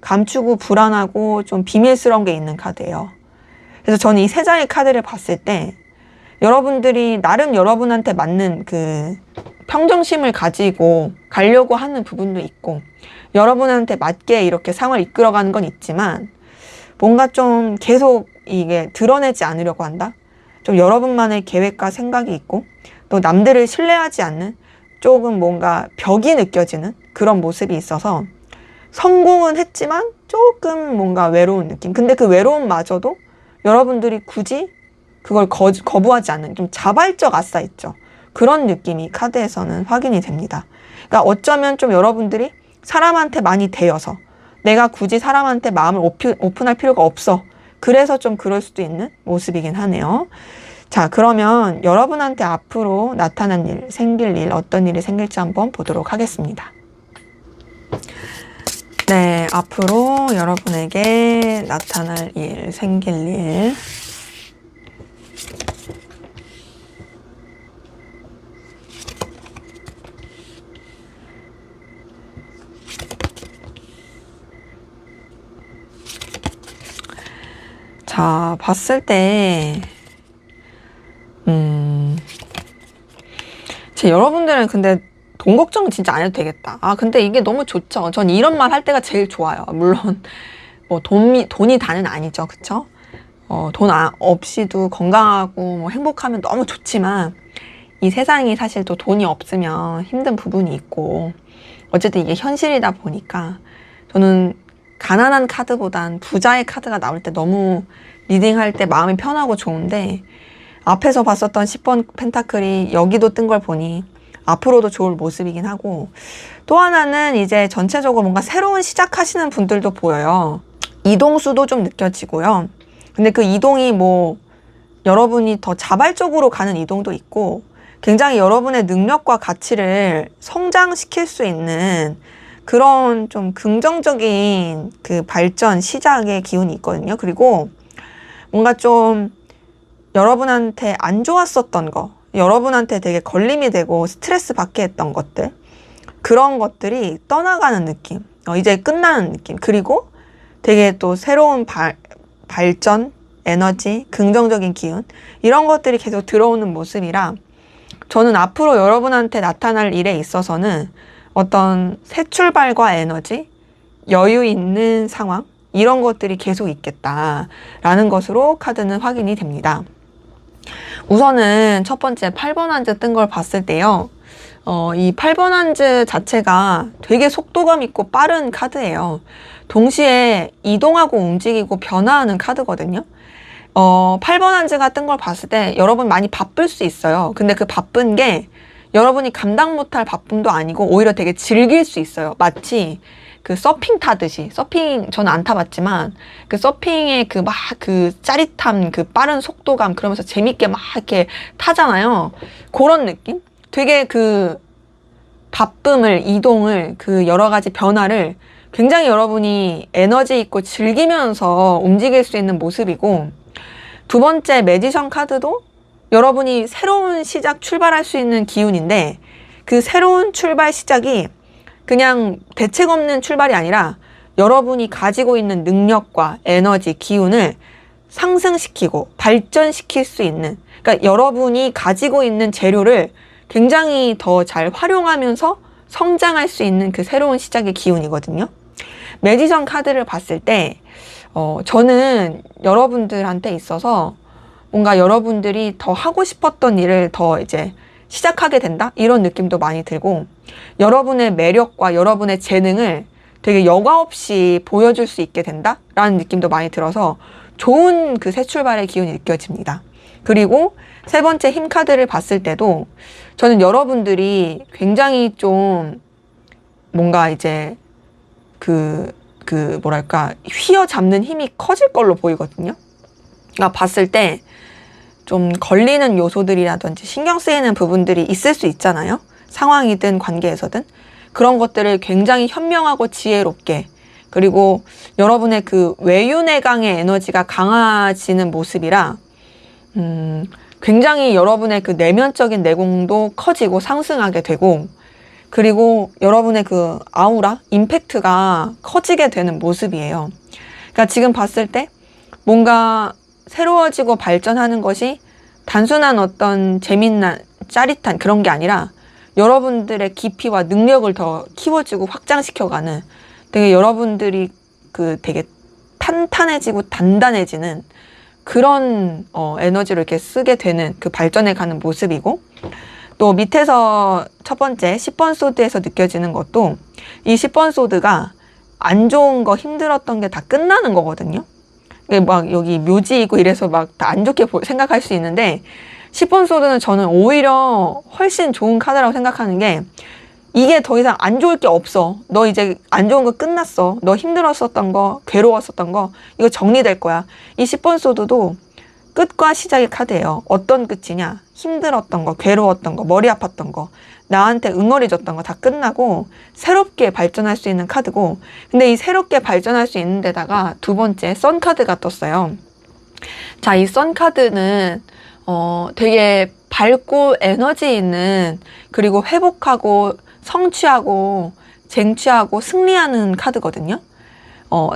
Speaker 1: 감추고 불안하고 좀 비밀스러운 게 있는 카드예요. 그래서 저는 이 세 장의 카드를 봤을 때 여러분들이 나름 여러분한테 맞는 그 평정심을 가지고 가려고 하는 부분도 있고, 여러분한테 맞게 이렇게 상황을 이끌어가는 건 있지만 뭔가 좀 계속 이게 드러내지 않으려고 한다? 좀 여러분만의 계획과 생각이 있고 또 남들을 신뢰하지 않는 조금 뭔가 벽이 느껴지는 그런 모습이 있어서 성공은 했지만 조금 뭔가 외로운 느낌. 근데 그 외로움마저도 여러분들이 굳이 그걸 거부하지 않는 좀 자발적 아싸 있죠. 그런 느낌이 카드에서는 확인이 됩니다. 그러니까 어쩌면 좀 여러분들이 사람한테 많이 대여서 내가 굳이 사람한테 마음을 오픈할 필요가 없어. 그래서 좀 그럴 수도 있는 모습이긴 하네요. 자, 그러면 여러분한테 앞으로 나타난 일, 생길 일, 어떤 일이 생길지 한번 보도록 하겠습니다. 네, 앞으로 여러분에게 나타날 일, 생길 일. 자, 봤을 때, 여러분들은 근데 돈 걱정은 진짜 안 해도 되겠다. 근데 이게 너무 좋죠. 전 이런 말 할 때가 제일 좋아요. 물론, 뭐, 돈이 다는 아니죠. 그쵸? 돈 없이도 건강하고 뭐 행복하면 너무 좋지만, 이 세상이 사실 또 돈이 없으면 힘든 부분이 있고, 어쨌든 이게 현실이다 보니까, 저는 가난한 카드보단 부자의 카드가 나올 때 너무 리딩할 때 마음이 편하고 좋은데, 앞에서 봤었던 10번 펜타클이 여기도 뜬 걸 보니 앞으로도 좋을 모습이긴 하고, 또 하나는 이제 전체적으로 뭔가 새로운 시작하시는 분들도 보여요. 이동수도 좀 느껴지고요. 근데 그 이동이 뭐 여러분이 더 자발적으로 가는 이동도 있고, 굉장히 여러분의 능력과 가치를 성장시킬 수 있는 그런 좀 긍정적인 그 발전 시작의 기운이 있거든요. 그리고 뭔가 좀 여러분한테 안 좋았었던 거, 여러분한테 되게 걸림이 되고 스트레스 받게 했던 것들, 그런 것들이 떠나가는 느낌, 이제 끝나는 느낌, 그리고 되게 또 새로운 발전, 에너지, 긍정적인 기운, 이런 것들이 계속 들어오는 모습이라, 저는 앞으로 여러분한테 나타날 일에 있어서는 어떤 새 출발과 에너지, 여유 있는 상황, 이런 것들이 계속 있겠다라는 것으로 카드는 확인이 됩니다. 우선은 첫 번째 8번 한즈 뜬 걸 봤을 때요. 이 8번 한즈 자체가 되게 속도감 있고 빠른 카드예요. 동시에 이동하고 움직이고 변화하는 카드거든요. 8번 한즈가 뜬 걸 봤을 때 여러분 많이 바쁠 수 있어요. 근데 그 바쁜 게 여러분이 감당 못할 바쁨도 아니고 오히려 되게 즐길 수 있어요. 마치 그 서핑 타듯이, 서핑 저는 안 타봤지만 그 서핑의 그 막 그 짜릿함, 그 빠른 속도감, 그러면서 재밌게 막 이렇게 타잖아요. 그런 느낌? 되게 그 바쁨을, 이동을, 그 여러 가지 변화를 굉장히 여러분이 에너지 있고 즐기면서 움직일 수 있는 모습이고, 두 번째 매지션 카드도 여러분이 새로운 시작, 출발할 수 있는 기운인데, 그 새로운 출발 시작이 그냥 대책 없는 출발이 아니라 여러분이 가지고 있는 능력과 에너지, 기운을 상승시키고 발전시킬 수 있는, 그러니까 여러분이 가지고 있는 재료를 굉장히 더 잘 활용하면서 성장할 수 있는 그 새로운 시작의 기운이거든요. 매지션 카드를 봤을 때 저는 여러분들한테 있어서 뭔가 여러분들이 더 하고 싶었던 일을 더 이제 시작하게 된다? 이런 느낌도 많이 들고, 여러분의 매력과 여러분의 재능을 되게 여과 없이 보여줄 수 있게 된다? 라는 느낌도 많이 들어서 좋은 그 새 출발의 기운이 느껴집니다. 그리고 세 번째 힘 카드를 봤을 때도 저는 여러분들이 굉장히 좀 뭔가 이제 뭐랄까, 휘어잡는 힘이 커질 걸로 보이거든요. 그러니까 봤을 때 좀 걸리는 요소들이라든지 신경 쓰이는 부분들이 있을 수 있잖아요. 상황이든 관계에서든. 그런 것들을 굉장히 현명하고 지혜롭게, 그리고 여러분의 그 외유내강의 에너지가 강해지는 모습이라 굉장히 여러분의 그 내면적인 내공도 커지고 상승하게 되고, 그리고 여러분의 그 아우라, 임팩트가 커지게 되는 모습이에요. 그러니까 지금 봤을 때 뭔가 새로워지고 발전하는 것이 단순한 어떤 재밌는 짜릿한 그런 게 아니라 여러분들의 깊이와 능력을 더 키워주고 확장시켜가는, 되게 여러분들이 그 되게 탄탄해지고 단단해지는 그런 에너지를 이렇게 쓰게 되는 그 발전해가는 모습이고, 또 밑에서 첫 번째 10번 소드에서 느껴지는 것도 이 10번 소드가 안 좋은 거, 힘들었던 게 다 끝나는 거거든요. 막 여기 묘지 있고 이래서 막 다 안 좋게 생각할 수 있는데, 10번 소드는 저는 오히려 훨씬 좋은 카드라고 생각하는 게, 이게 더 이상 안 좋을 게 없어. 너 이제 안 좋은 거 끝났어. 너 힘들었었던 거, 괴로웠었던 거, 이거 정리될 거야. 이 10번 소드도 끝과 시작의 카드예요. 어떤 끝이냐? 힘들었던 거, 괴로웠던 거, 머리 아팠던 거, 나한테 응어리졌던 거 다 끝나고 새롭게 발전할 수 있는 카드고, 근데 이 새롭게 발전할 수 있는 데다가 두 번째 선 카드가 떴어요. 자, 이 선 카드는 되게 밝고 에너지 있는, 그리고 회복하고 성취하고 쟁취하고 승리하는 카드거든요.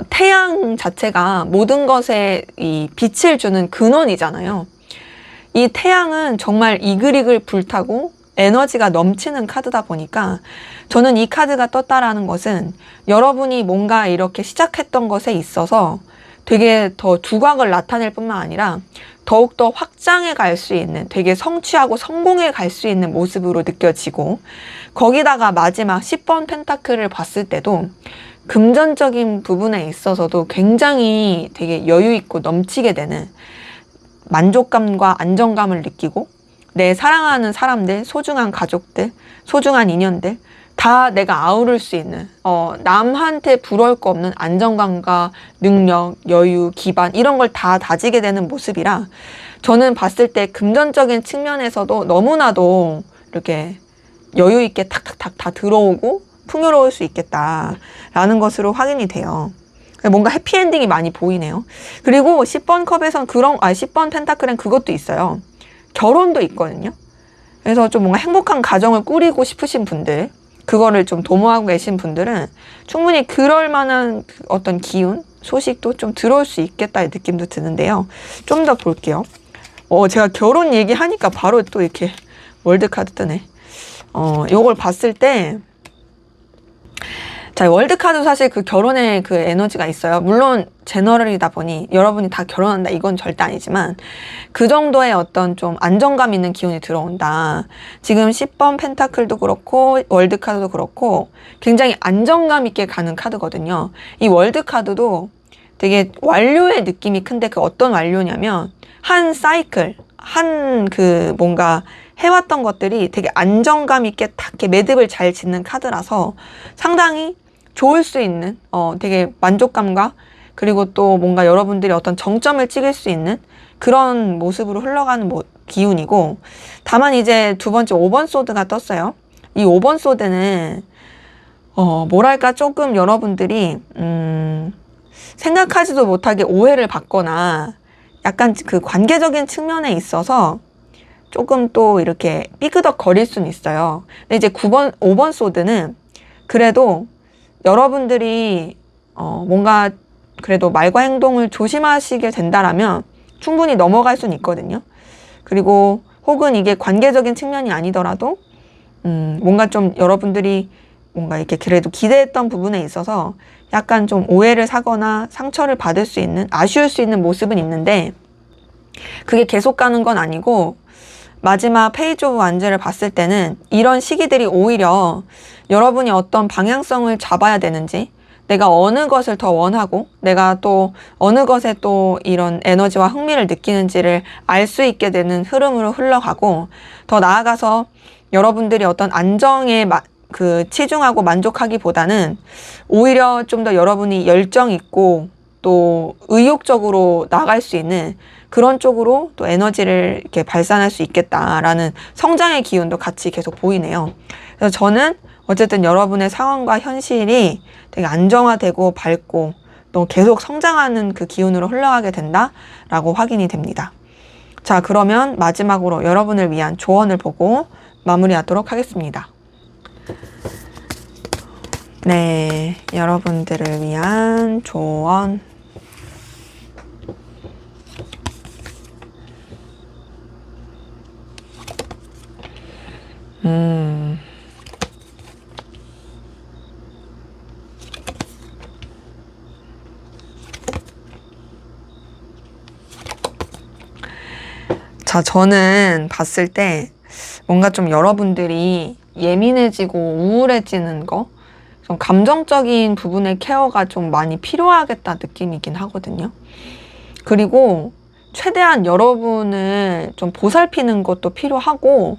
Speaker 1: 태양 자체가 모든 것에 이 빛을 주는 근원이잖아요. 이 태양은 정말 이글이글 불타고 에너지가 넘치는 카드다 보니까, 저는 이 카드가 떴다라는 것은 여러분이 뭔가 이렇게 시작했던 것에 있어서 되게 더 두각을 나타낼 뿐만 아니라 더욱더 확장해 갈 수 있는, 되게 성취하고 성공해 갈 수 있는 모습으로 느껴지고, 거기다가 마지막 10번 펜타클을 봤을 때도 금전적인 부분에 있어서도 굉장히 되게 여유 있고 넘치게 되는 만족감과 안정감을 느끼고, 내 사랑하는 사람들, 소중한 가족들, 소중한 인연들 다 내가 아우를 수 있는 남한테 부러울 거 없는 안정감과 능력, 여유, 기반 이런 걸 다 다지게 되는 모습이라 저는 봤을 때 금전적인 측면에서도 너무나도 이렇게 여유 있게 탁탁탁 다 들어오고 풍요로울 수 있겠다라는 것으로 확인이 돼요. 뭔가 해피엔딩이 많이 보이네요. 그리고 10번 컵에선 10번 펜타클엔 그것도 있어요. 결혼도 있거든요. 그래서 좀 뭔가 행복한 가정을 꾸리고 싶으신 분들, 그거를 좀 도모하고 계신 분들은 충분히 그럴 만한 어떤 기운, 소식도 좀 들어올 수 있겠다의 느낌도 드는데요. 좀 더 볼게요. 제가 결혼 얘기하니까 바로 또 이렇게 월드카드 뜨네. 요걸 봤을 때, 자, 월드카드 사실 그 결혼의 그 에너지가 있어요. 물론 제너럴이다 보니 여러분이 다 결혼한다 이건 절대 아니지만 그 정도의 어떤 좀 안정감 있는 기운이 들어온다. 지금 10번 펜타클도 그렇고 월드카드도 그렇고 굉장히 안정감 있게 가는 카드거든요. 이 월드카드도 되게 완료의 느낌이 큰데 그 어떤 완료냐면 한 사이클, 한 그 뭔가 해왔던 것들이 되게 안정감 있게 딱 이렇게 매듭을 잘 짓는 카드라서 상당히 좋을 수 있는 되게 만족감과 그리고 또 뭔가 여러분들이 어떤 정점을 찍을 수 있는 그런 모습으로 흘러가는 기운이고 다만 이제 두 번째 5번 소드가 떴어요. 이 5번 소드는 뭐랄까 조금 여러분들이 생각하지도 못하게 오해를 받거나 약간 그 관계적인 측면에 있어서 조금 또 이렇게 삐그덕 거릴 수는 있어요. 근데 이제 5번 소드는 그래도 여러분들이 뭔가 그래도 말과 행동을 조심하시게 된다라면 충분히 넘어갈 수는 있거든요. 그리고 혹은 이게 관계적인 측면이 아니더라도 뭔가 좀 여러분들이 뭔가 이렇게 그래도 기대했던 부분에 있어서 약간 좀 오해를 사거나 상처를 받을 수 있는, 아쉬울 수 있는 모습은 있는데 그게 계속 가는 건 아니고 마지막 페이지 오브 완즈를 봤을 때는 이런 시기들이 오히려 여러분이 어떤 방향성을 잡아야 되는지, 내가 어느 것을 더 원하고 내가 또 어느 것에 또 이런 에너지와 흥미를 느끼는지를 알 수 있게 되는 흐름으로 흘러가고 더 나아가서 여러분들이 어떤 안정에 치중하고 만족하기보다는 오히려 좀 더 여러분이 열정 있고 또 의욕적으로 나갈 수 있는 그런 쪽으로 또 에너지를 이렇게 발산할 수 있겠다라는 성장의 기운도 같이 계속 보이네요. 그래서 저는 어쨌든 여러분의 상황과 현실이 되게 안정화되고 밝고 또 계속 성장하는 그 기운으로 흘러가게 된다라고 확인이 됩니다. 자, 그러면 마지막으로 여러분을 위한 조언을 보고 마무리하도록 하겠습니다. 네, 여러분들을 위한 조언. 자, 저는 봤을 때 뭔가 좀 여러분들이 예민해지고 우울해지는 거, 좀 감정적인 부분의 케어가 좀 많이 필요하겠다 느낌이긴 하거든요. 그리고 최대한 여러분을 좀 보살피는 것도 필요하고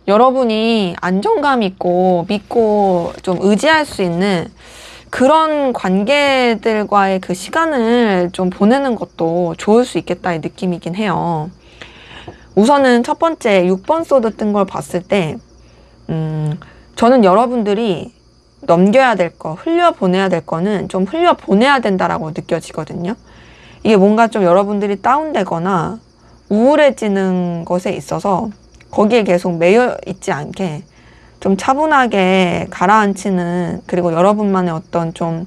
Speaker 1: 여러분이 안정감 있고 믿고 좀 의지할 수 있는 그런 관계들과의 그 시간을 좀 보내는 것도 좋을 수 있겠다의 느낌이긴 해요. 우선은 첫 번째 6번 소드 뜬 걸 봤을 때 저는 여러분들이 넘겨야 될 거, 흘려보내야 될 거는 좀 흘려보내야 된다라고 느껴지거든요. 이게 뭔가 좀 여러분들이 다운되거나 우울해지는 것에 있어서 거기에 계속 매여 있지 않게 좀 차분하게 가라앉히는, 그리고 여러분만의 어떤 좀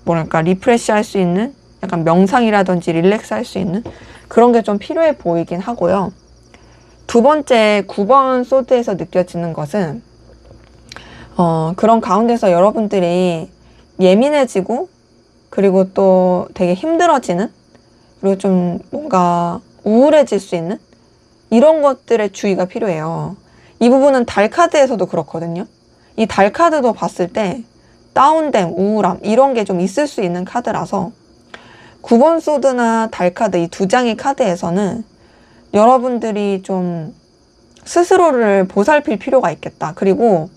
Speaker 1: 뭐랄까 리프레시 할 수 있는 약간 명상이라든지 릴렉스 할 수 있는 그런 게 좀 필요해 보이긴 하고요. 두 번째 9번 소드에서 느껴지는 것은 그런 가운데서 여러분들이 예민해지고 그리고 또 되게 힘들어지는, 그리고 좀 뭔가 우울해질 수 있는 이런 것들의 주의가 필요해요. 이 부분은 달 카드에서도 그렇거든요. 이 달 카드도 봤을 때 다운됨, 우울함 이런 게 좀 있을 수 있는 카드라서 9번 소드나 달 카드 이 두 장의 카드에서는 여러분들이 좀 스스로를 보살필 필요가 있겠다. 그리고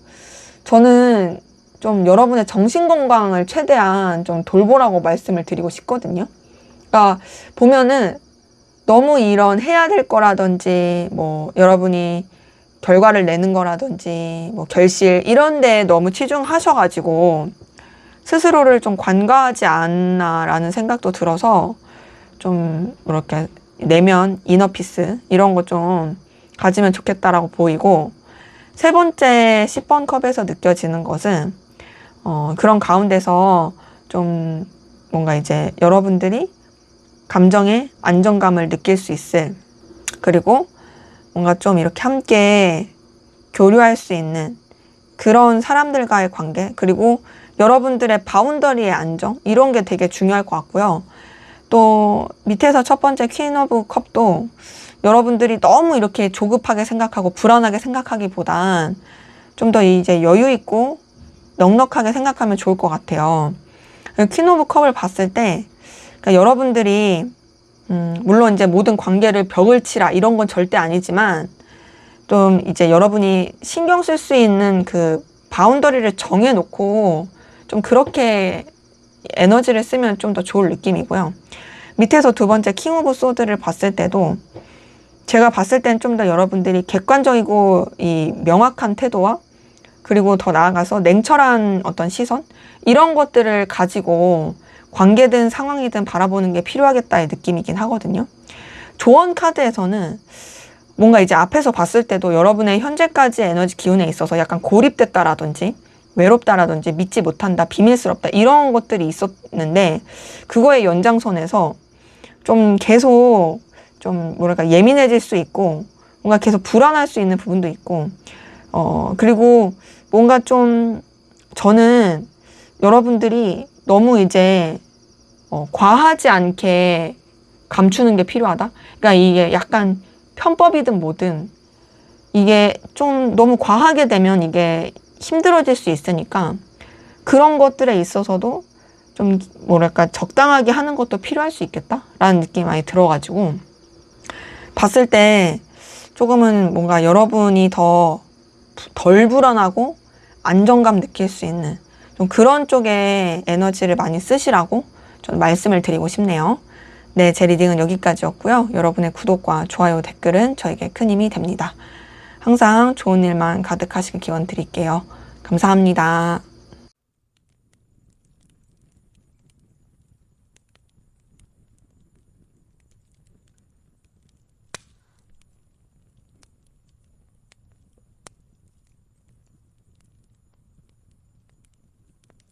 Speaker 1: 저는 좀 여러분의 정신건강을 최대한 좀 돌보라고 말씀을 드리고 싶거든요. 그러니까 보면은 너무 이런 해야 될 거라든지 뭐 여러분이 결과를 내는 거라든지 뭐 결실 이런 데에 너무 치중하셔가지고 스스로를 좀 관과하지 않나라는 생각도 들어서 좀 이렇게 내면 이너피스 이런 거 좀 가지면 좋겠다라고 보이고, 세 번째 10번 컵에서 느껴지는 것은 그런 가운데서 좀 뭔가 이제 여러분들이 감정의 안정감을 느낄 수 있을, 그리고 뭔가 좀 이렇게 함께 교류할 수 있는 그런 사람들과의 관계, 그리고 여러분들의 바운더리의 안정, 이런 게 되게 중요할 것 같고요. 또 밑에서 첫 번째 퀸 오브 컵도 여러분들이 너무 이렇게 조급하게 생각하고 불안하게 생각하기보단 좀 더 이제 여유 있고 넉넉하게 생각하면 좋을 것 같아요. 퀸 오브 컵을 봤을 때 그러니까 여러분들이 물론 이제 모든 관계를 벽을 치라 이런 건 절대 아니지만, 좀 이제 여러분이 신경 쓸 수 있는 그 바운더리를 정해놓고 좀 그렇게 에너지를 쓰면 좀 더 좋을 느낌이고요. 밑에서 두 번째 킹 오브 소드를 봤을 때도 제가 봤을 땐 좀 더 여러분들이 객관적이고 이 명확한 태도와, 그리고 더 나아가서 냉철한 어떤 시선, 이런 것들을 가지고 관계든 상황이든 바라보는 게 필요하겠다의 느낌이긴 하거든요. 조언 카드에서는 뭔가 이제 앞에서 봤을 때도 여러분의 현재까지의 에너지 기운에 있어서 약간 고립됐다라든지 외롭다라든지 믿지 못한다, 비밀스럽다 이런 것들이 있었는데, 그거의 연장선에서 좀 계속 좀 뭐랄까 예민해질 수 있고 뭔가 계속 불안할 수 있는 부분도 있고, 그리고 뭔가 좀 저는 여러분들이 너무 이제 과하지 않게 감추는 게 필요하다. 그러니까 이게 약간 편법이든 뭐든 이게 좀 너무 과하게 되면 이게 힘들어질 수 있으니까 그런 것들에 있어서도 좀 뭐랄까 적당하게 하는 것도 필요할 수 있겠다라는 느낌이 많이 들어가지고, 봤을 때 조금은 뭔가 여러분이 덜 불안하고 안정감 느낄 수 있는 좀 그런 쪽에 에너지를 많이 쓰시라고 저는 말씀을 드리고 싶네요. 네, 제 리딩은 여기까지였고요. 여러분의 구독과 좋아요, 댓글은 저에게 큰 힘이 됩니다. 항상 좋은 일만 가득하시길 기원 드릴게요. 감사합니다.